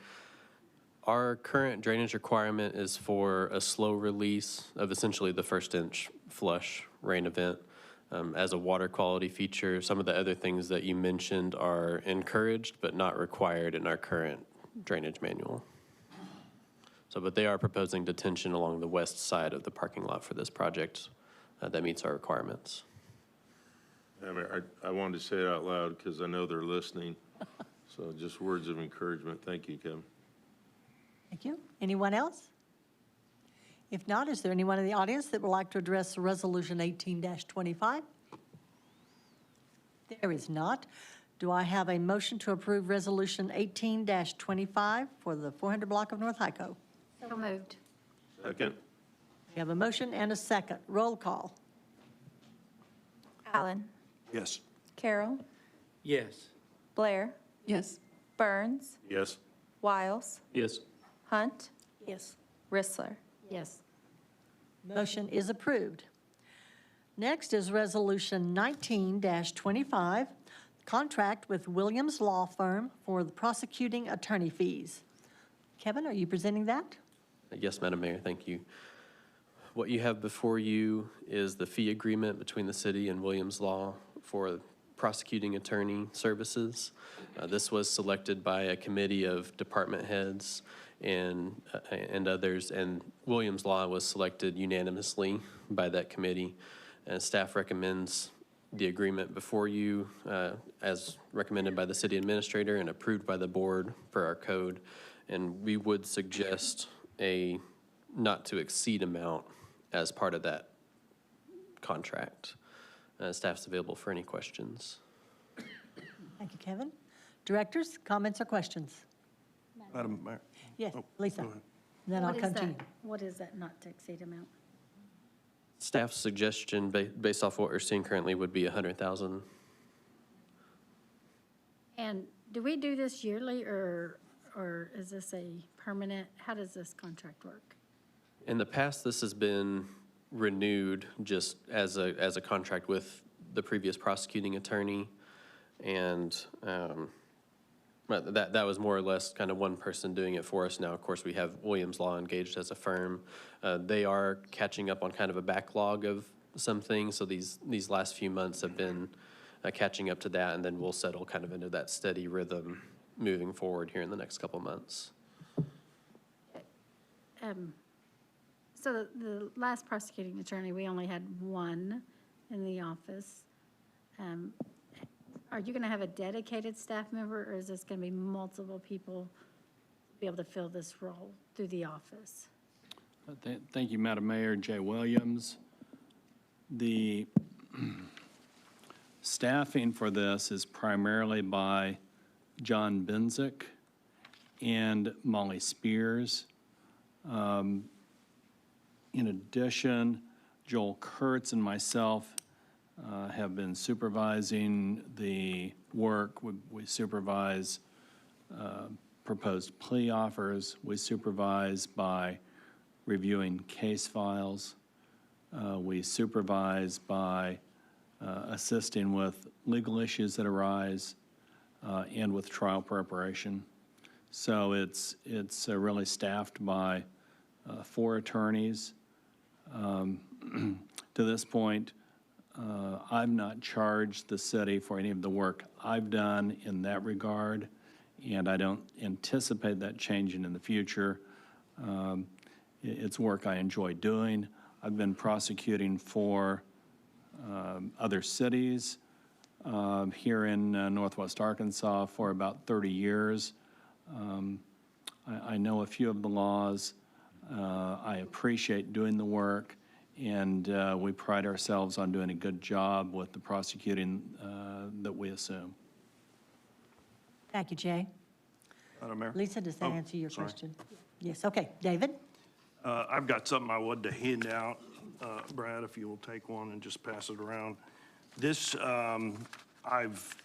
our current drainage requirement is for a slow release of essentially the first inch flush rain event as a water quality feature. Some of the other things that you mentioned are encouraged but not required in our current drainage manual. But they are proposing detention along the west side of the parking lot for this project that meets our requirements. I wanted to say it out loud because I know they're listening. So just words of encouragement. Thank you, Kevin. Thank you. Anyone else? If not, is there anyone in the audience that would like to address Resolution 18-25? There is not. Do I have a motion to approve Resolution 18-25 for the 400 block of North Hico? So moved. Second. We have a motion and a second. Roll call. Allen. Yes. Carroll. Yes. Blair. Yes. Burns. Yes. Wiles. Yes. Hunt. Yes. Rissler. Yes. Motion is approved. Next is Resolution 19-25, contract with Williams Law Firm for the prosecuting attorney fees. Kevin, are you presenting that? Yes, Madam Mayor, thank you. What you have before you is the fee agreement between the city and Williams Law for prosecuting attorney services. This was selected by a committee of department heads and others, and Williams Law was selected unanimously by that committee. And staff recommends the agreement before you as recommended by the city administrator and approved by the board per our code. And we would suggest a not to exceed amount as part of that contract. Staff's available for any questions. Thank you, Kevin. Directors, comments or questions? Madam Mayor. Yes, Oh, Lisa. go ahead. Then I'll come to you. What is that not to exceed amount? Staff's suggestion, based off what we're seeing currently, would be $100,000. And do we do this yearly, or is this a permanent? How does this contract work? In the past, this has been renewed just as a contract with the previous prosecuting attorney. And that was more or less kind of one person doing it for us. Now, of course, we have Williams Law engaged as a firm. They are catching up on kind of a backlog of some things. So these last few months have been catching up to that, and then we'll settle kind of into that steady rhythm moving forward here in the next couple months. So the last prosecuting attorney, we only had one in the office. Are you going to have a dedicated staff member, or is this going to be multiple people to be able to fill this role through the office? Thank you, Madam Mayor. Jay Williams. The staffing for this is primarily by John Benzik and Molly Spears. In addition, Joel Kurtz and myself have been supervising the work. We supervise proposed plea offers. We supervise by reviewing case files. We supervise by assisting with legal issues that arise. and with trial preparation. So it's really staffed by 4 attorneys. To this point, I've not charged the city for any of the work I've done in that regard, and I don't anticipate that changing in the future. It's work I enjoy doing. I've been prosecuting for other cities here in Northwest Arkansas for about 30 years. I know a few of the laws. I appreciate doing the work, and we pride ourselves on doing a good job with the prosecuting that we assume. Thank you, Jay. Madam Mayor? Lisa, does that Oh, answer your sorry. question? Yes, okay. David? I've got something I wanted to hand out. Brad, if you will take one and just pass it around. This, I've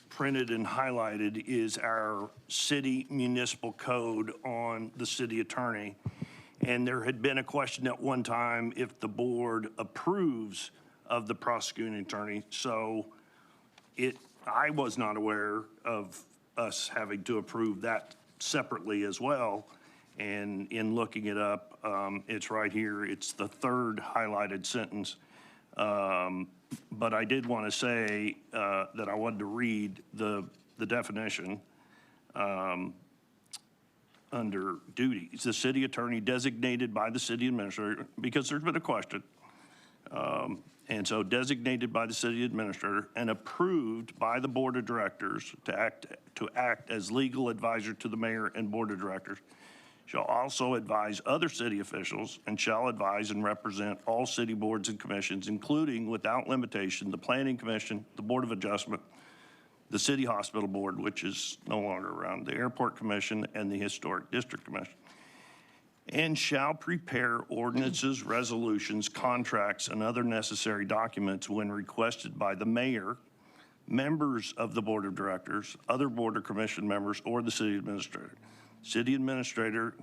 printed and highlighted, is our city municipal code on the city attorney. And there had been a question at one time if the board approves of the prosecuting attorney. So I was not aware of us having to approve that separately as well. And in looking it up, it's right here. It's the 3rd highlighted sentence. But I did want to say that I wanted to read the definition under duties. The city attorney designated by the city administrator, because there's been a question. And so designated by the city administrator and approved by the board of directors to act as legal advisor to the mayor and board of directors, shall also advise other city officials and shall advise and represent all city boards and commissions, including without limitation, the planning commission, the board of adjustment, the city hospital board, which is no longer around, the airport commission, and the historic district commission, and shall prepare ordinances, resolutions, contracts, and other necessary documents when requested by the mayor, members of the board of directors, other board or commission members, or the city administrator. City administrator,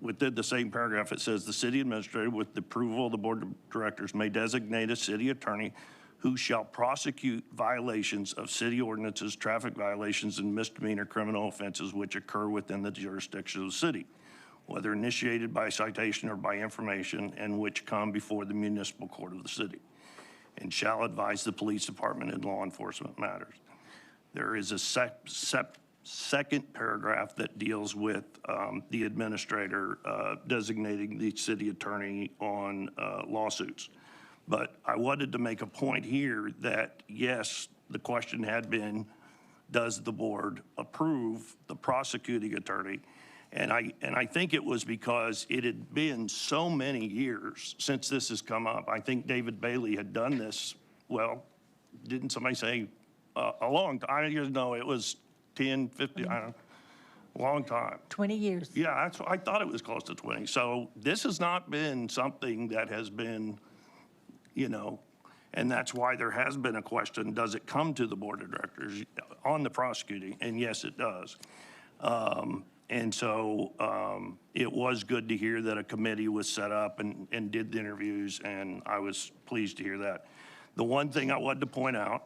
within the same paragraph, it says the city administrator, with the approval of the board of directors, may designate a city attorney who shall prosecute violations of city ordinances, traffic violations, and misdemeanor criminal offenses which occur within the jurisdiction of the city, whether initiated by citation or by information, and which come before the municipal court of the city, and shall advise the police department in law enforcement matters. There is a second paragraph that deals with the administrator designating the city attorney on lawsuits. But I wanted to make a point here that, yes, the question had been, does the board approve the prosecuting attorney? And I think it was because it had been so many years since this has come up. I think David Bailey had done this, well, didn't somebody say a long time? I don't know, it was 10, 50, I don't know, long time. 20 years. Yeah, I thought it was close to 20. So this has not been something that has been, and that's why there has been a question, does it come to the board of directors on the prosecuting? And yes, it does. And so it was good to hear that a committee was set up and did the interviews, and I was pleased to hear that. The one thing I wanted to point out,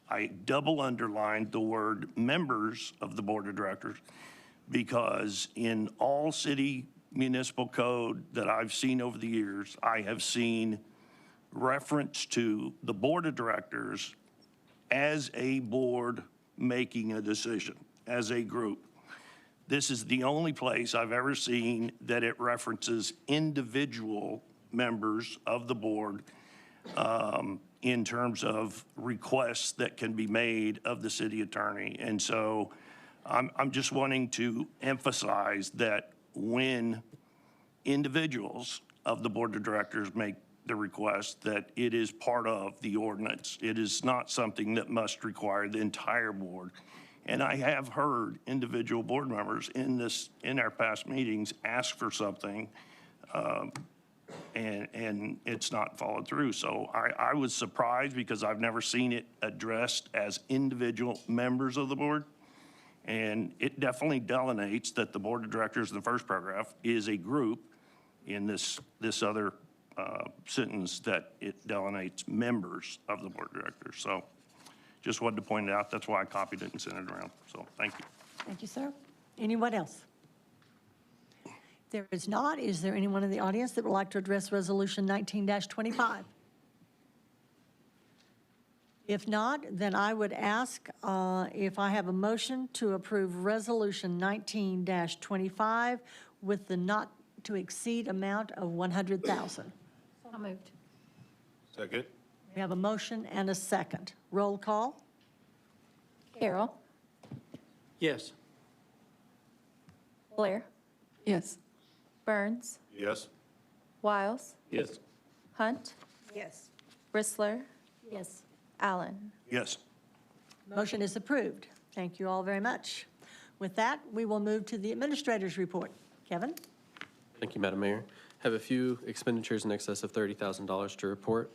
I double underlined the word members of the board of directors, because in all city municipal code that I've seen over the years, I have seen reference to the board of directors as a board making a decision, as a group. This is the only place I've ever seen that it references individual members of the board in terms of requests that can be made of the city attorney. And so I'm just wanting to emphasize that when individuals of the board of directors make the request, that it is part of the ordinance. It is not something that must require the entire board. And I have heard individual board members in our past meetings ask for something, and it's not followed through. So I was surprised because I've never seen it addressed as individual members of the board. And it definitely delineates that the board of directors in the first paragraph is a group. In this other sentence, that it delineates members of the board of directors. So just wanted to point it out. That's why I copied it and sent it around. So thank you. Thank you, sir. Anyone else? There is not. Is there anyone in the audience that would like to address Resolution 19-25? If not, then I would ask if I have a motion to approve Resolution 19-25 with the not-to-exceed amount of $100,000. So moved. Second? We have a motion and a second. Roll call? Carroll. Yes. Blair. Yes. Burns. Yes. Wiles. Yes. Hunt. Yes. Bristler. Yes. Allen. Yes. Motion is approved. Thank you all very much. With that, we will move to the administrator's report. Kevin? Thank you, Madam Mayor. Have a few expenditures in excess of $30,000 to report.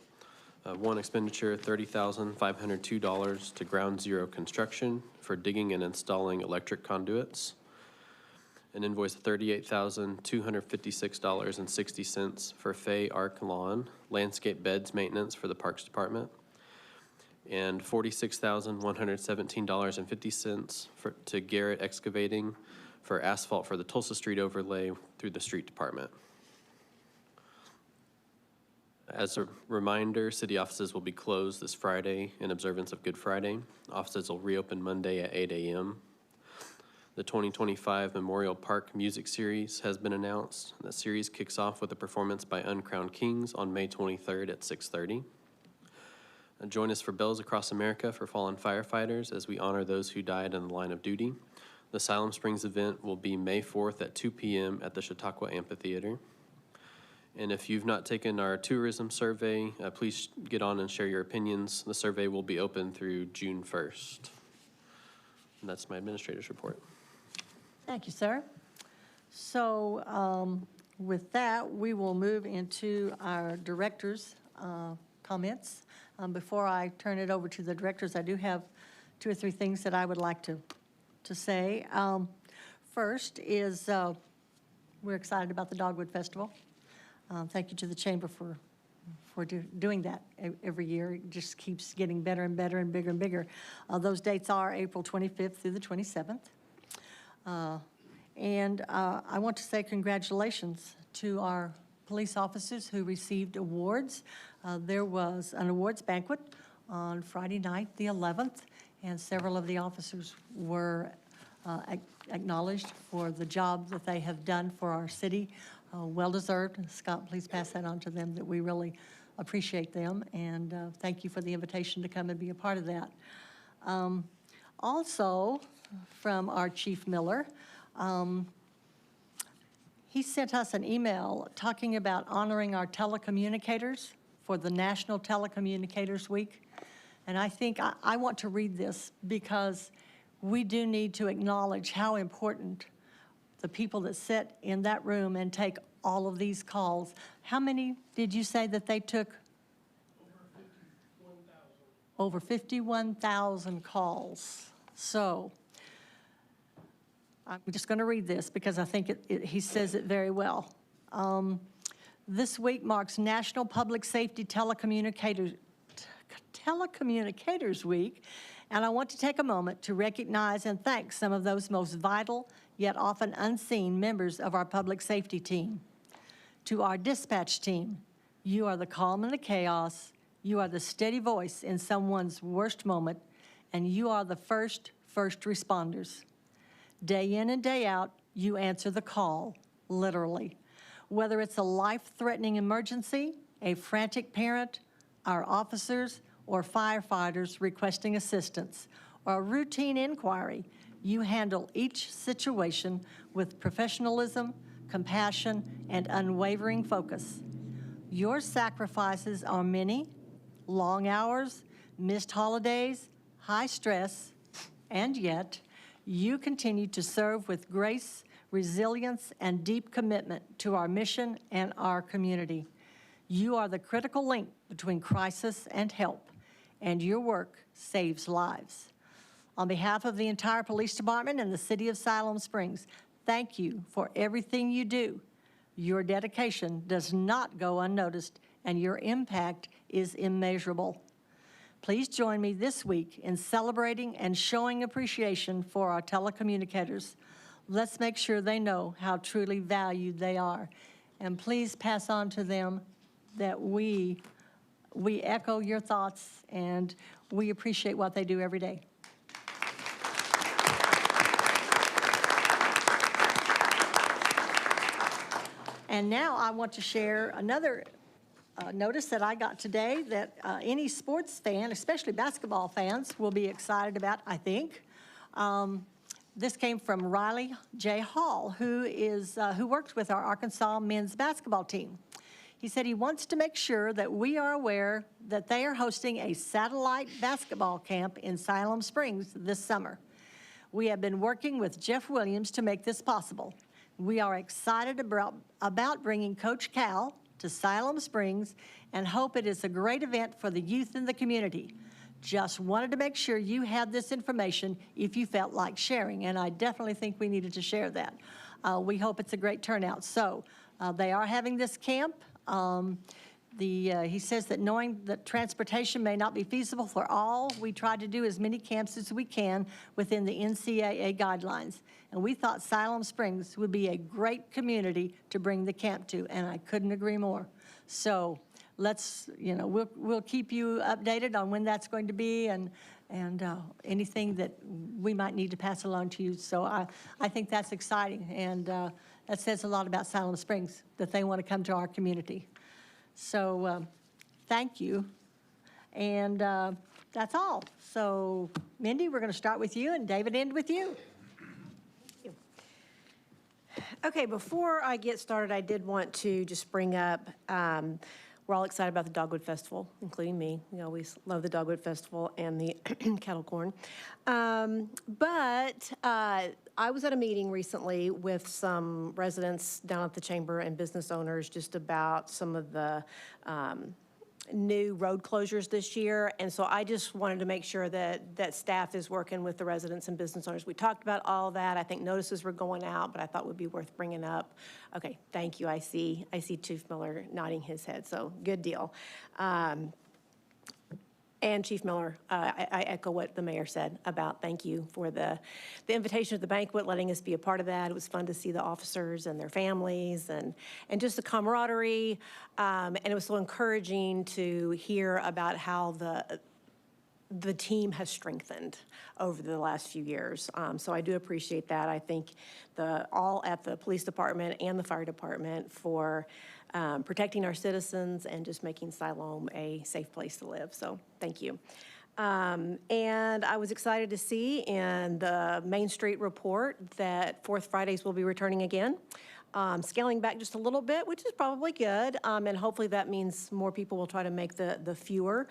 One expenditure, $30,502 to Ground Zero Construction for digging and installing electric conduits. An invoice of $38,256.60 for Fay Arc Lawn, landscape beds maintenance for the Parks Department. And $46,117.50 to Garrett Excavating for asphalt for the Tulsa Street overlay through the Street Department. As a reminder, city offices will be closed this Friday in observance of Good Friday. Offices will reopen Monday at 8 a.m. The 2025 Memorial Park Music Series has been announced. The series kicks off with a performance by Uncrowned Kings on May 23rd at 6:30. Join us for Bells Across America for fallen firefighters as we honor those who died in the line of duty. The Siloam Springs event will be May 4th at 2 p.m. at the Chautauqua Amphitheater. And if you've not taken our tourism survey, please get on and share your opinions. The survey will be open through June 1st. And that's my administrator's report. Thank you, sir. So with that, we will move into our director's comments. Before I turn it over to the directors, I do have 2 or 3 things that I would like to say. First is we're excited about the Dogwood Festival. Thank you to the Chamber for doing that every year. It just keeps getting better and better and bigger and bigger. Those dates are April 25th through the 27th. And I want to say congratulations to our police officers who received awards. There was an awards banquet on Friday night, the 11th, and several of the officers were acknowledged for the job that they have done for our city. Well-deserved. Scott, please pass that on to them, that we really appreciate them, and thank you for the invitation to come and be a part of that. Also, from our Chief Miller, he sent us an email talking about honoring our telecommunicators for the National Telecommunicators Week. And I think I want to read this because we do need to acknowledge how important the people that sit in that room and take all of these calls. How many did you say that they took? Over 51,000 calls. So I'm just going to read this because I think he says it very well. This week marks National Public Safety Telecommunicators Week, and I want to take a moment to recognize and thank some of those most vital yet often unseen members of our public safety team. To our dispatch team, you are the calm in the chaos, you are the steady voice in someone's worst moment, and you are the first responders. Day in and day out, you answer the call, literally. Whether it's a life-threatening emergency, a frantic parent, our officers, or firefighters requesting assistance, or a routine inquiry, you handle each situation with professionalism, compassion, and unwavering focus. Your sacrifices are many: long hours, missed holidays, high stress, and yet you continue to serve with grace, resilience, and deep commitment to our mission and our community. You are the critical link between crisis and help, and your work saves lives. On behalf of the entire police department and the city of Siloam Springs, thank you for everything you do. Your dedication does not go unnoticed, and your impact is immeasurable. Please join me this week in celebrating and showing appreciation for our telecommunicators. Let's make sure they know how truly valued they are. And please pass on to them that we echo your thoughts and we appreciate what they do every day. And now I want to share another notice that I got today that any sports fan, especially basketball fans, will be excited about, I think. This came from Riley J. Hall, who works with our Arkansas men's basketball team. He said he wants to make sure that we are aware that they are hosting a satellite basketball camp in Siloam Springs this summer. We have been working with Jeff Williams to make this possible. We are excited about bringing Coach Cal to Siloam Springs and hope it is a great event for the youth in the community. Just wanted to make sure you had this information if you felt like sharing, and I definitely think we needed to share that. We hope it's a great turnout. So they are having this camp. He says that knowing that transportation may not be feasible for all, we try to do as many camps as we can within the NCAA guidelines. And we thought Siloam Springs would be a great community to bring the camp to, and I couldn't agree more. So let's, we'll keep you updated on when that's going to be and anything that we might need to pass along to you. So I think that's exciting, and that says a lot about Siloam Springs, that they want to come to our community. So thank you, and that's all. So Mindy, we're going to start with you, and David end with you. Okay, before I get started, I did want to just bring up, we're all excited about the Dogwood Festival, including me. We always love the Dogwood Festival and the kettle corn. But I was at a meeting recently with some residents down at the chamber and business owners just about some of the new road closures this year. And so I just wanted to make sure that staff is working with the residents and business owners. We talked about all that. I think notices were going out, but I thought would be worth bringing up. Okay, thank you. I see Chief Miller nodding his head, so good deal. And Chief Miller, I echo what the mayor said about thank you for the invitation to the banquet, letting us be a part of that. It was fun to see the officers and their families and just the camaraderie. And it was so encouraging to hear about how the team has strengthened over the last few years. So I do appreciate that. I think all at the police department and the fire department for protecting our citizens and just making Siloam a safe place to live. So thank you. And I was excited to see in the Main Street report that Fourth Fridays will be returning again. Scaling back just a little bit, which is probably good, and hopefully that means more people will try to make the fewer.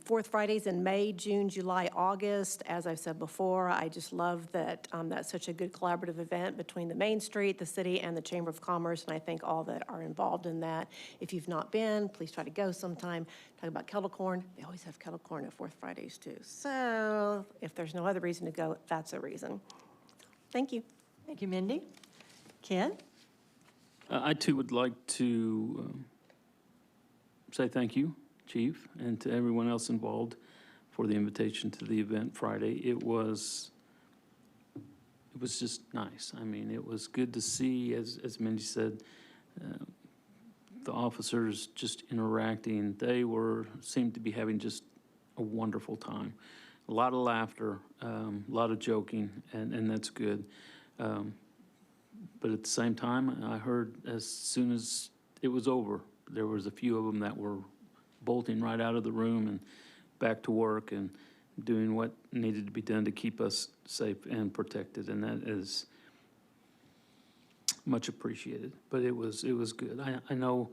Fourth Fridays in May, June, July, August. As I've said before, I just love that that's such a good collaborative event between the Main Street, the city, and the Chamber of Commerce, and I thank all that are involved in that. If you've not been, please try to go sometime. Talk about kettle corn. They always have kettle corn at Fourth Fridays too. So if there's no other reason to go, that's a reason. Thank you. Thank you, Mindy. Ken? I too would like to say thank you, Chief, and to everyone else involved for the invitation to the event Friday. It was just nice. I mean, it was good to see, as Mindy said, the officers just interacting. They seemed to be having just a wonderful time. A lot of laughter, a lot of joking, and that's good. But at the same time, I heard as soon as it was over, there was a few of them that were bolting right out of the room and back to work and doing what needed to be done to keep us safe and protected, and that is much appreciated. But it was good. I know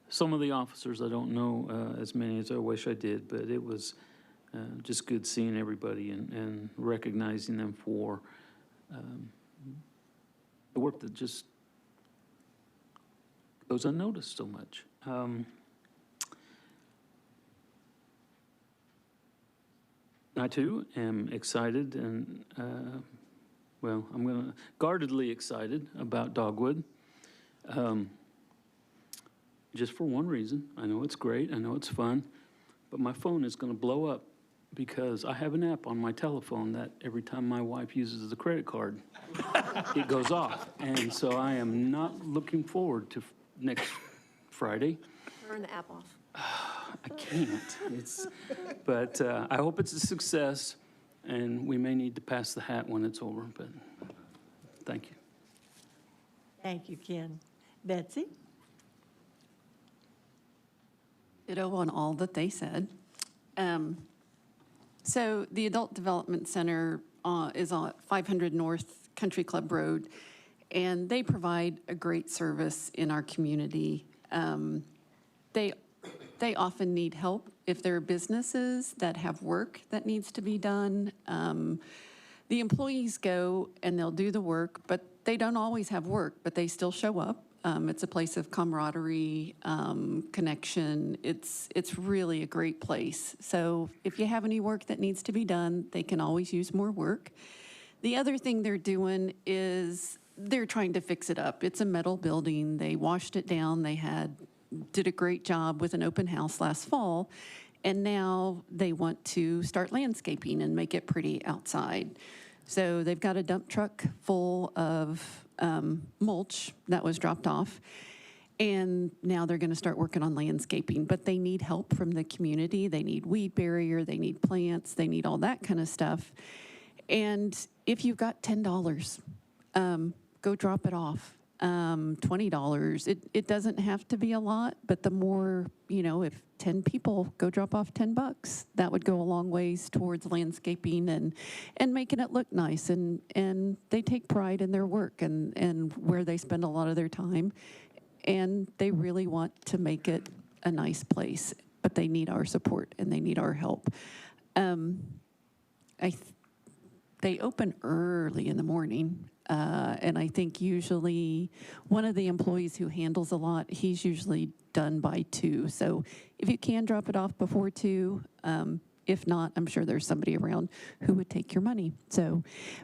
some of the officers, I don't know as many as I wish I did, but it was just good seeing everybody and recognizing them for the work that just goes unnoticed so much. I too am excited and, well, I'm going to guardedly excited about Dogwood. Just for one reason. I know it's great. I know it's fun. but my phone is going to blow up because I have an app on my telephone that every time my wife uses the credit card, it goes off. And so I am not looking forward to next Friday. Turn the app off. I can't. But I hope it's a success, and we may need to pass the hat when it's over, but thank you. Thank you, Ken. Betsy? Ditto on all that they said. So the Adult Development Center is on 500 North Country Club Road, and they provide a great service in our community. They often need help if there are businesses that have work that needs to be done. The employees go and they'll do the work, but they don't always have work, but they still show up. It's a place of camaraderie, connection. It's really a great place. So if you have any work that needs to be done, they can always use more work. The other thing they're doing is they're trying to fix it up. It's a metal building. They washed it down. They did a great job with an open house last fall, and now they want to start landscaping and make it pretty outside. So they've got a dump truck full of mulch that was dropped off, and now they're going to start working on landscaping, but they need help from the community. They need weed barrier, they need plants, they need all that kind of stuff. And if you've got $10, go drop it off. $20. It doesn't have to be a lot, but the more, if 10 people go drop off $10, that would go a long ways towards landscaping and making it look nice. And they take pride in their work and where they spend a lot of their time. And they really want to make it a nice place, but they need our support and they need our help. They open early in the morning. And I think usually one of the employees who handles a lot, he's usually done by 2. So if you can drop it off before 2, if not, I'm sure there's somebody around who would take your money. So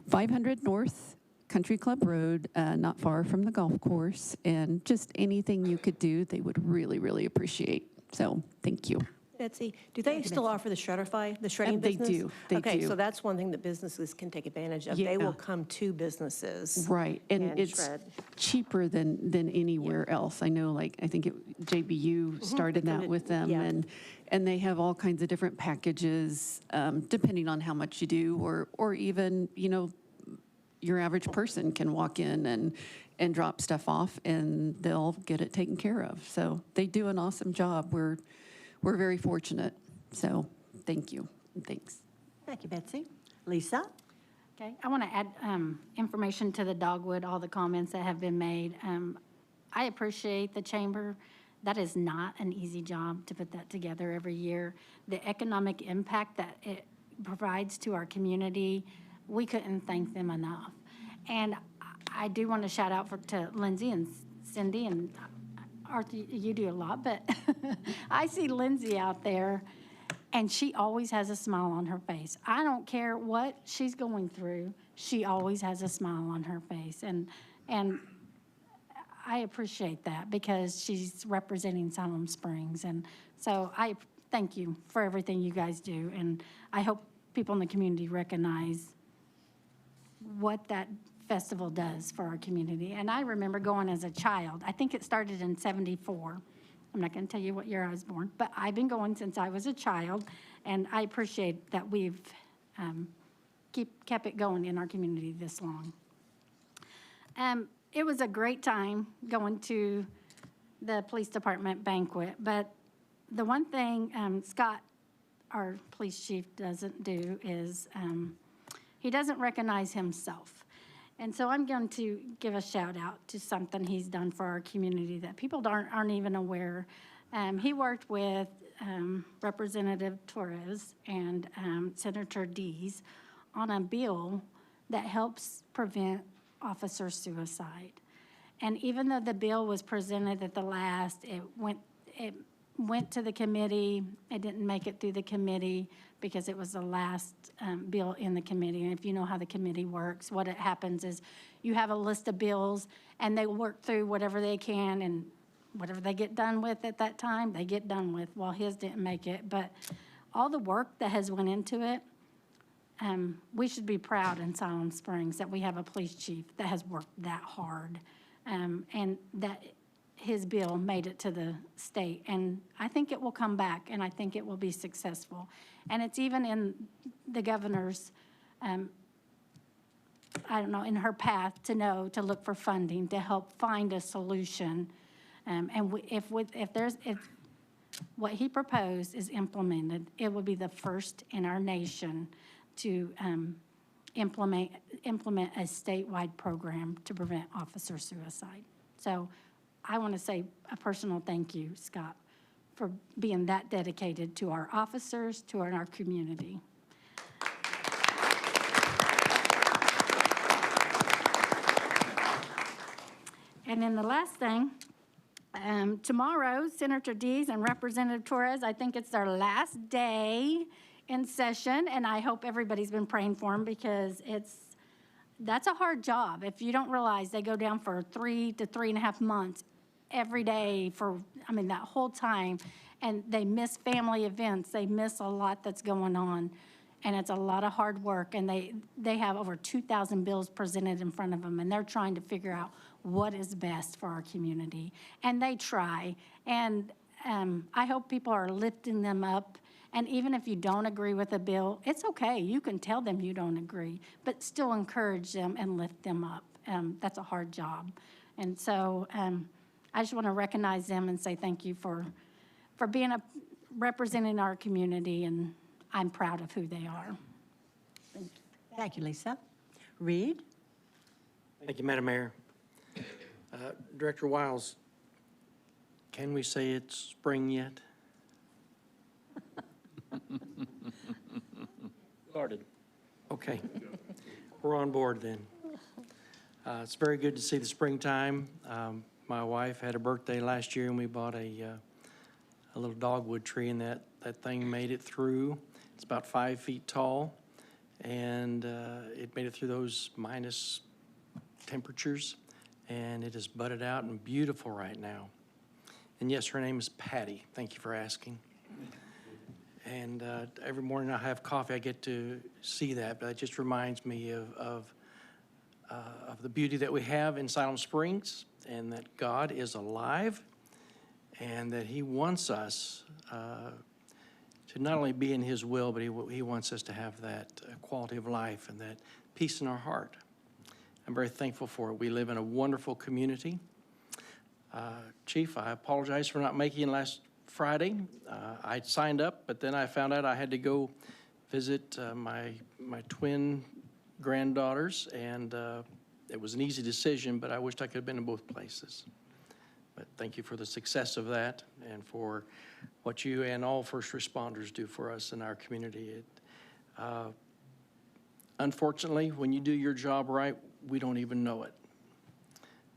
500 North Country Club Road, not far from the golf course, and just anything you could do, they would really, really appreciate. So thank you. Betsy, do they still offer the shredding They business? do, they Okay, do. so that's one thing that businesses can take advantage of. Yeah. They will come to businesses. Right, and it's shred. cheaper than anywhere else. I know, I think JBU started that with them, yeah. and they have all kinds of different packages, depending on how much you do, or even, your average person can walk in and drop stuff off, and they'll get it taken care of. So they do an awesome job. We're very fortunate. So thank you, and thanks. Thank you, Betsy. Lisa? Okay, I want to add information to the Dogwood, all the comments that have been made. I appreciate the chamber. That is not an easy job to put that together every year. The economic impact that it provides to our community, we couldn't thank them enough. And I do want to shout out to Lindsay and Cindy, and Arthur, you do a lot, but I see Lindsay out there, and she always has a smile on her face. I don't care what she's going through, she always has a smile on her face. And I appreciate that because she's representing Siloam Springs. And so I thank you for everything you guys do. And I hope people in the community recognize what that festival does for our community. And I remember going as a child. I think it started in '74. I'm not going to tell you what year I was born, but I've been going since I was a child, and I appreciate that we've kept it going in our community this long. It was a great time going to the police department banquet, but the one thing Scott, our police chief, doesn't do is he doesn't recognize himself. And so I'm going to give a shout out to something he's done for our community that people aren't even aware. He worked with Representative Torres and Senator Dees on a bill that helps prevent officer suicide. And even though the bill was presented at the last, it went to the committee. It didn't make it through the committee because it was the last bill in the committee. And if you know how the committee works, what happens is you have a list of bills and they work through whatever they can, and whatever they get done with at that time, they get done with. Well, his didn't make it, but all the work that has went into it, we should be proud in Siloam Springs that we have a police chief that has worked that hard, and that his bill made it to the state. And I think it will come back, and I think it will be successful. And it's even in the governor's, I don't know, in her path to know, to look for funding, to help find a solution. If what he proposed is implemented, it would be the first in our nation to implement a statewide program to prevent officer suicide. So I want to say a personal thank you, Scott, for being that dedicated to our officers, to our community. And then the last thing, tomorrow, Senator Dees and Representative Torres, I think it's their last day in session, and I hope everybody's been praying for them, because that's a hard job. If you don't realize, they go down for 3 to 3.5 months every day for, that whole time, and they miss family events. They miss a lot that's going on, and it's a lot of hard work, and they have over 2,000 bills presented in front of them, and they're trying to figure out what is best for our community. And they try, and I hope people are lifting them up. And even if you don't agree with a bill, it's okay. You can tell them you don't agree, but still encourage them and lift them up. That's a hard job. And so I just want to recognize them and say thank you for being representing our community, and I'm proud of who they are. Thank you, Lisa. Reed? Thank you, Madam Mayor. Director Wiles, can we say it's spring yet? Started. Okay. We're on board then. It's very good to see the springtime. My wife had a birthday last year, and we bought a little dogwood tree, and that thing made it through. It's about 5 feet tall, and it made it through those minus temperatures, and it is budded out and beautiful right now. And yes, her name is Patty. Thank you for asking. And every morning I have coffee, I get to see that, but it just reminds me of the beauty that we have in Siloam Springs, and that God is alive, and that He wants us to not only be in His will, but He wants us to have that quality of life and that peace in our heart. I'm very thankful for it. We live in a wonderful community. Chief, I apologize for not making it last Friday. I signed up, but then I found out I had to go visit my twin granddaughters, and it was an easy decision, but I wished I could have been in both places. But thank you for the success of that, and for what you and all first responders do for us in our community. Unfortunately, when you do your job right, we don't even know it.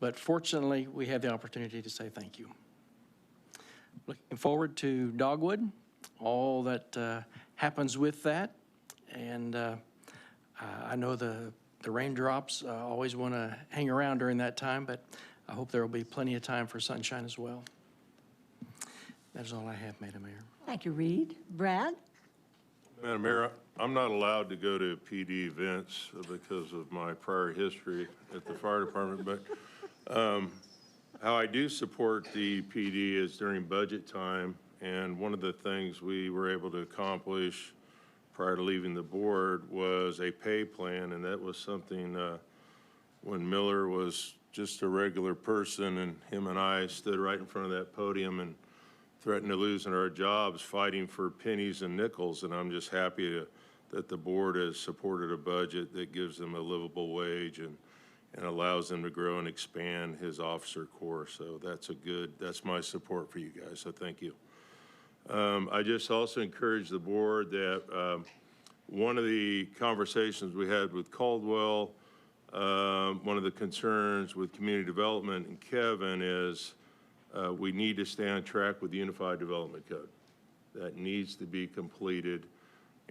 But fortunately, we have the opportunity to say thank you. Looking forward to Dogwood, all that happens with that. And I know the raindrops always want to hang around during that time, but I hope there will be plenty of time for sunshine as well. That is all I have, Madam Mayor. Thank you, Reed. Brad? Madam Mayor, I'm not allowed to go to PD events because of my prior history at the fire department, but how I do support the PD is during budget time, and one of the things we were able to accomplish prior to leaving the board was a pay plan, and that was something when Miller was just a regular person, and him and I stood right in front of that podium and threatened to losing our jobs fighting for pennies and nickels, and I'm just happy that the board has supported a budget that gives them a livable wage and allows them to grow and expand his officer corps. So that's my support for you guys, so thank you. I just also encourage the board that one of the conversations we had with Caldwell, one of the concerns with community development and Kevin is we need to stay on track with the Unified Development Code. That needs to be completed,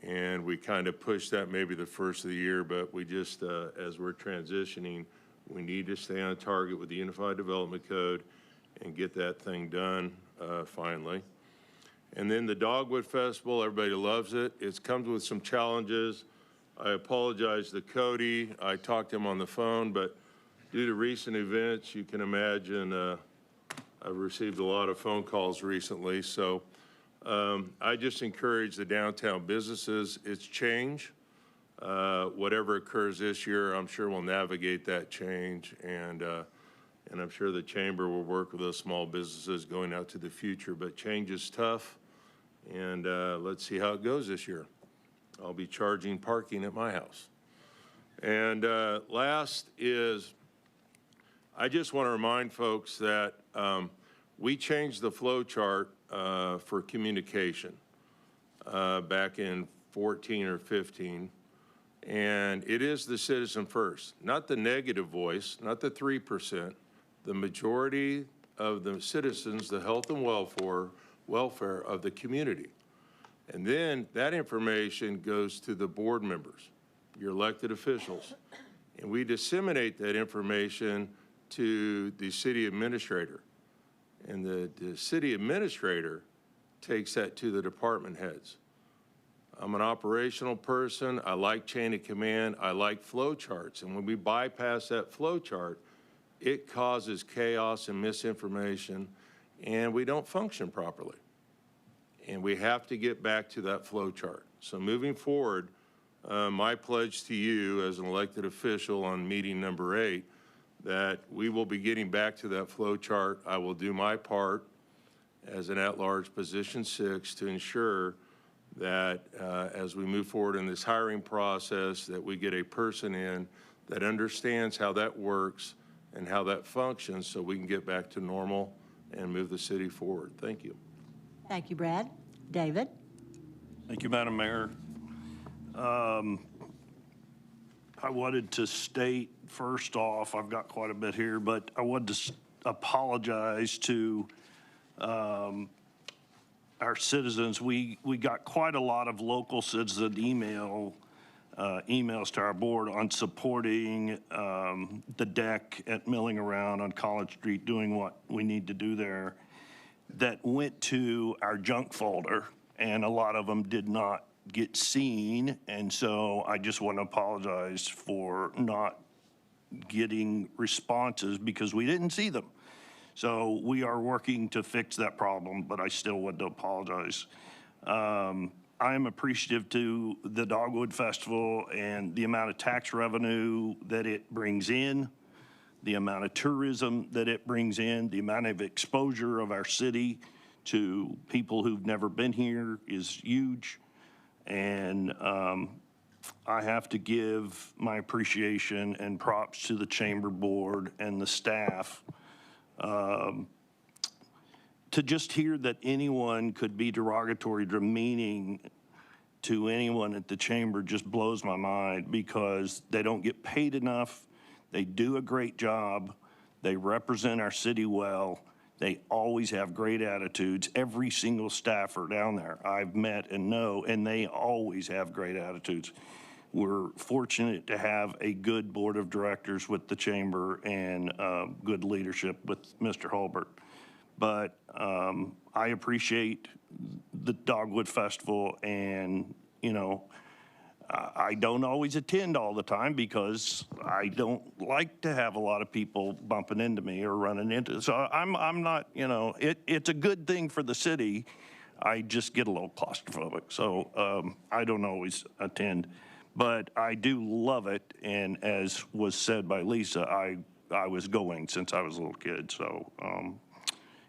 and we kind of pushed that maybe the first of the year, but we just, as we're transitioning, we need to stay on target with the Unified Development Code and get that thing done finally. And then the Dogwood Festival, everybody loves it. It comes with some challenges. I apologize to Cody. I talked to him on the phone, but due to recent events, you can imagine I've received a lot of phone calls recently. So I just encourage the downtown businesses. It's change. Whatever occurs this year, I'm sure we'll navigate that change. And I'm sure the chamber will work with those small businesses going out to the future. But change is tough. And let's see how it goes this year. I'll be charging parking at my house. And last is, I just want to remind folks that we changed the flow chart for communication back in 14 or 15. And it is the citizen first, not the negative voice, not the 3%. The majority of the citizens, the health and welfare of the community. And then that information goes to the board members, your elected officials. And we disseminate that information to the city administrator. And the city administrator takes that to the department heads. I'm an operational person. I like chain of command. I like flow charts. And when we bypass that flow chart, it causes chaos and misinformation, and we don't function properly. And we have to get back to that flow chart. So moving forward, my pledge to you as an elected official on meeting number 8, that we will be getting back to that flow chart. I will do my part as an at-large position 6 to ensure that as we move forward in this hiring process, that we get a person in that understands how that works and how that functions so we can get back to normal and move the city forward. Thank you. Thank you, Brad. David? Thank you, Madam Mayor. I wanted to state, first off, I've got quite a bit here, but I wanted to apologize to our citizens. We got quite a lot of local citizen emails to our board on supporting the deck at Milling Around on College Street, doing what we need to do there, that went to our junk folder, and a lot of them did not get seen. And so I just want to apologize for not getting responses because we didn't see them. So we are working to fix that problem, but I still want to apologize. I am appreciative to the Dogwood Festival and the amount of tax revenue that it brings in, the amount of tourism that it brings in, the amount of exposure of our city to people who've never been here is huge. And I have to give my appreciation and props to the chamber board and the staff. To just hear that anyone could be derogatory, demeaning to anyone at the chamber just blows my mind, because they don't get paid enough. They do a great job. They represent our city well. They always have great attitudes. Every single staffer down there I've met and know, and they always have great attitudes. We're fortunate to have a good board of directors with the chamber and good leadership with Mr. Hulbert. But I appreciate the Dogwood Festival, and, you know, I don't always attend all the time because I don't like to have a lot of people bumping into me or running into. So I'm not, you know, it's a good thing for the city. I just get a little claustrophobic, so I don't always attend. But I do love it, and as was said by Lisa, I was going since I was a little kid, so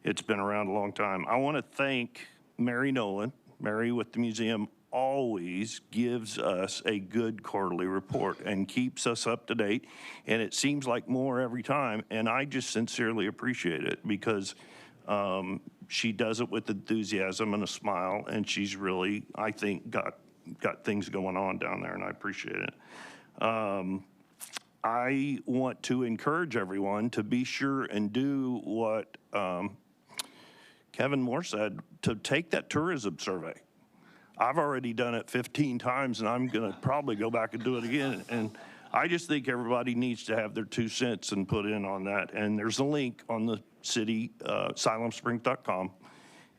it's been around a long time. I want to thank Mary Nolan. Mary with the museum always gives us a good quarterly report and keeps us up to date, and it seems like more every time, and I just sincerely appreciate it because she does it with enthusiasm and a smile, and she's really, I think, got things going on down there, and I appreciate it. I want to encourage everyone to be sure and do what Kevin Moore said, to take that tourism survey. I've already done it 15 times, and I'm going to probably go back and do it again. And I just think everybody needs to have their 2 cents and put in on that. And there's a link on the siloamsprings.com.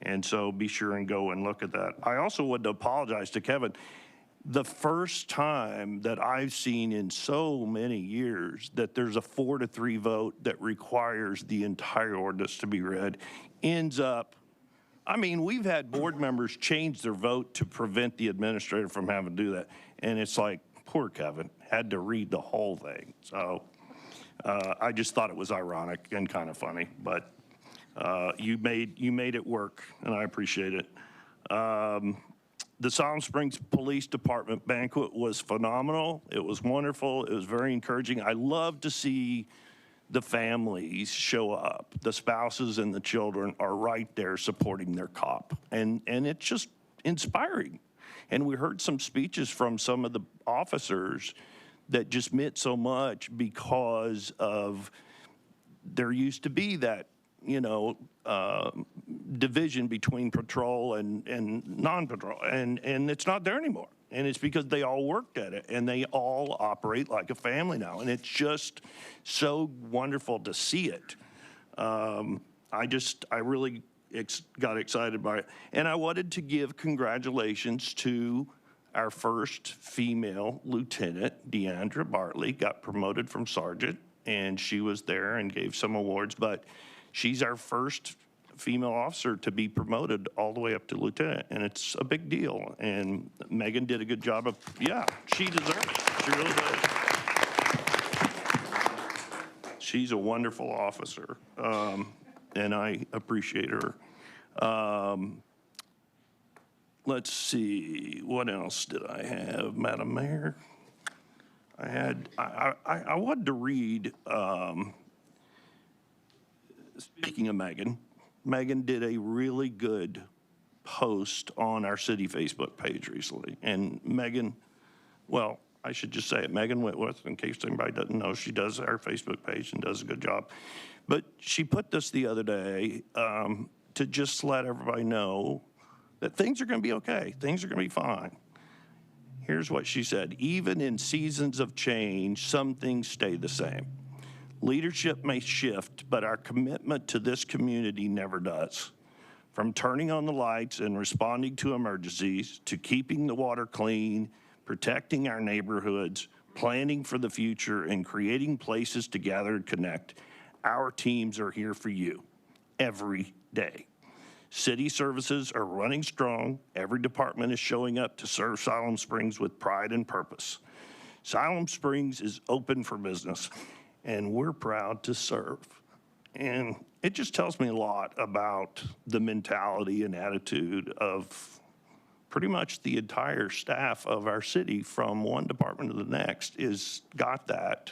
And so be sure and go and look at that. I also wanted to apologize to Kevin. The first time that I've seen in so many years that there's a 4-3 vote that requires the entire ordinance to be read ends up, I mean, we've had board members change their vote to prevent the administrator from having to do that. And it's like, poor Kevin had to read the whole thing. So I just thought it was ironic and kind of funny, but you made it work, and I appreciate it. The Siloam Springs Police Department banquet was phenomenal. It was wonderful. It was very encouraging. I love to see the families show up. The spouses and the children are right there supporting their cop, and it's just inspiring. And we heard some speeches from some of the officers that just meant so much because of there used to be that, division between patrol and non-patrol, and it's not there anymore. And it's because they all worked at it, and they all operate like a family now, and it's just so wonderful to see it. I really got excited by it. And I wanted to give congratulations to our first female lieutenant, Deandra Bartley, got promoted from sergeant, and she was there and gave some awards, but she's our first female officer to be promoted all the way up to lieutenant, and it's a big deal. And Megan did a good job of, she deserves it. She really does. She's a wonderful officer, and I appreciate her. Let's see, what else did I have, Madam Mayor? I wanted to read, speaking of Megan, Megan did a really good post on our city Facebook page recently. And Megan, well, I should just say it, Megan Whitworth, in case anybody doesn't know, she does our Facebook page and does a good job. But she put this the other day to just let everybody know that things are going to be okay. Things are going to be fine. Here's what she said. Even in seasons of change, some things stay the same. Leadership may shift, but our commitment to this community never does. From turning on the lights and responding to emergencies, to keeping the water clean, protecting our neighborhoods, planning for the future, and creating places to gather and connect, our teams are here for you every day. City services are running strong. Every department is showing up to serve Siloam Springs with pride and purpose. Siloam Springs is open for business, and we're proud to serve. And it just tells me a lot about the mentality and attitude of pretty much the entire staff of our city, from one department to the next, is got that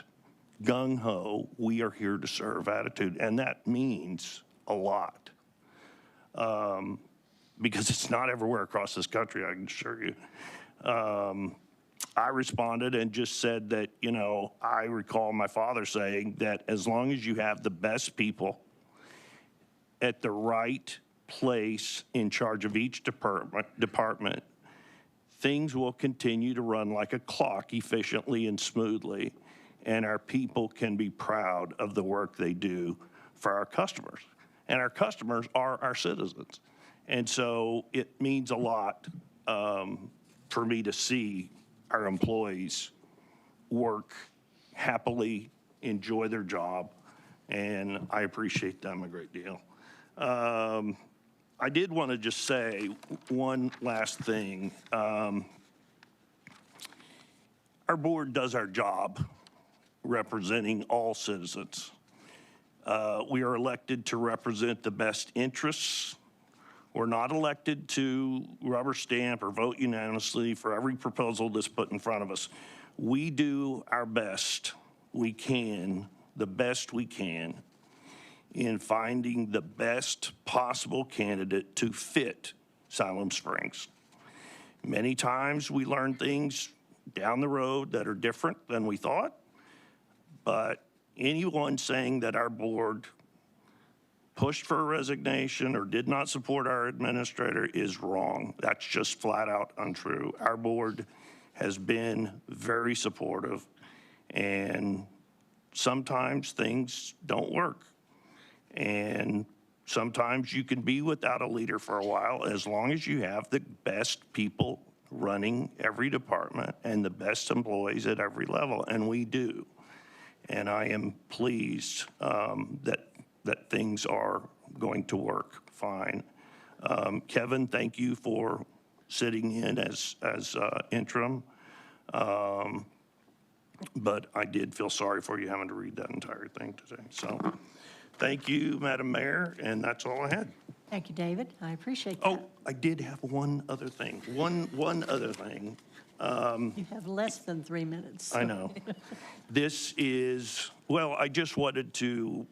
gung-ho, we are here to serve attitude. And that means a lot. Because it's not everywhere across this country, I can assure you. I responded and just said that, I recall my father saying that as long as you have the best people at the right place in charge of each department, things will continue to run like a clock efficiently and smoothly, and our people can be proud of the work they do for our customers. And our customers are our citizens. And so it means a lot for me to see our employees work happily, enjoy their job, and I appreciate them a great deal. I did want to just say one last thing. Our board does our job representing all citizens. We are elected to represent the best interests. We're not elected to rubber stamp or vote unanimously for every proposal that's put in front of us. We do our best we can, the best we can, in finding the best possible candidate to fit Siloam Springs. Many times we learn things down the road that are different than we thought, but anyone saying that our board pushed for a resignation or did not support our administrator is wrong. That's just flat out untrue. Our board has been very supportive, and sometimes things don't work. And sometimes you can be without a leader for a while as long as you have the best people running every department and the best employees at every level, and we do. And I am pleased that things are going to work fine. Kevin, thank you for sitting in as interim. But I did feel sorry for you having to read that entire thing today. So thank you, Madam Mayor, and that's all I had. Thank you, David. I appreciate that. Oh, I did have one other thing. One other thing. You have less than 3 minutes. I know. This is, well, I just wanted to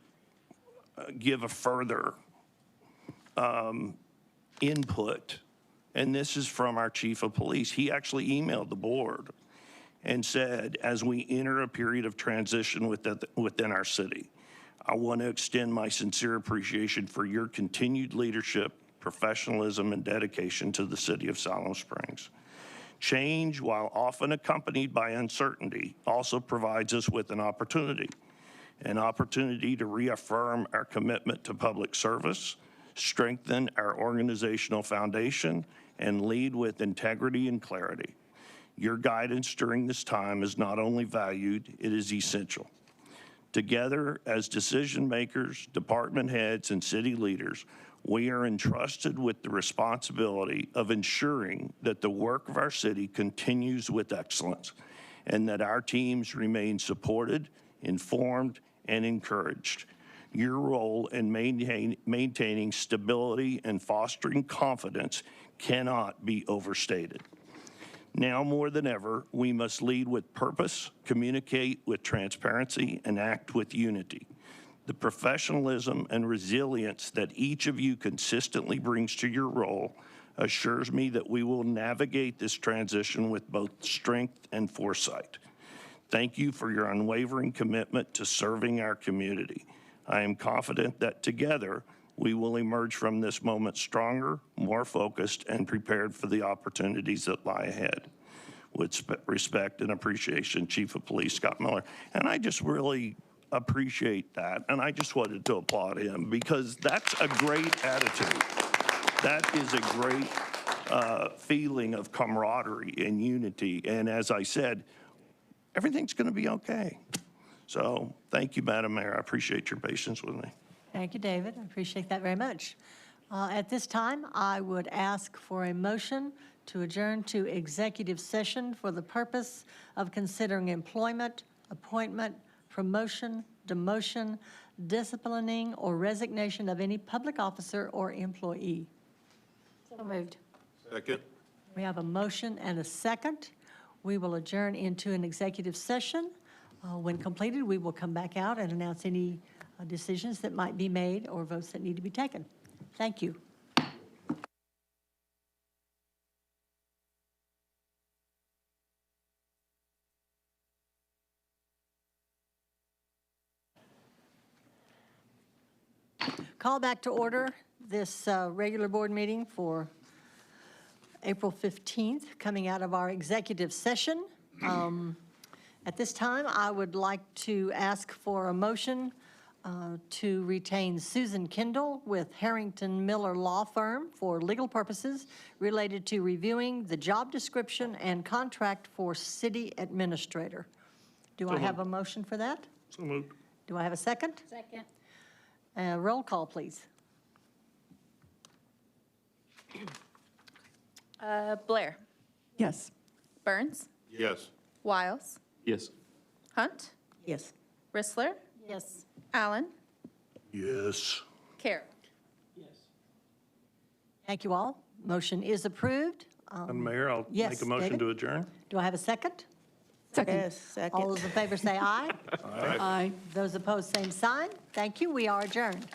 give a further input, and this is from our chief of police. He actually emailed the board and said, as we enter a period of transition within our city, I want to extend my sincere appreciation for your continued leadership, professionalism, and dedication to the city of Siloam Springs. Change, while often accompanied by uncertainty, also provides us with an opportunity to reaffirm our commitment to public service, strengthen our organizational foundation, and lead with integrity and clarity. Your guidance during this time is not only valued, it is essential. Together, as decision makers, department heads, and city leaders, we are entrusted with the responsibility of ensuring that the work of our city continues with excellence and that our teams remain supported, informed, and encouraged. Your role in maintaining stability and fostering confidence cannot be overstated. Now more than ever, we must lead with purpose, communicate with transparency, and act with unity. The professionalism and resilience that each of you consistently brings to your role assures me that we will navigate this transition with both strength and foresight. Thank you for your unwavering commitment to serving our community. I am confident that together we will emerge from this moment stronger, more focused, and prepared for the opportunities that lie ahead. With respect and appreciation, Chief of Police Scott Miller. And I just really appreciate that, and I just wanted to applaud him because that's a great attitude. That is a great feeling of camaraderie and unity, and as I said, everything's going to be okay. So thank you, Madam Mayor. I appreciate your patience with me. Thank you, David. I appreciate that very much. At this time, I would ask for a motion to adjourn to executive session for the purpose of considering employment, appointment, promotion, demotion, disciplining, or resignation of any public officer or employee. So moved. Second. We have a motion and a second. We will adjourn into an executive session. When completed, we will come back out and announce any decisions that might be made or votes that need to be taken. Thank you. Call back to order this regular board meeting for April 15th, coming out of our executive session. At this time, I would like to ask for a motion to retain Susan Kendall with Harrington Miller Law Firm for legal purposes related to reviewing the job description and contract for city administrator. Do I have a motion for that? So moved. Do I have a second? Second. Roll call, please. Blair. Yes. Burns. Yes. Wiles. Yes. Hunt. Yes. Rissler. Yes. Allen. Yes. Carroll. Thank you all. Motion is approved. Madam Mayor, I'll yes, make a motion David? to adjourn. Do I have a second? Second. Yes, second. All those in favor say aye. Aye. Those opposed, same sign. Thank you. We are adjourned.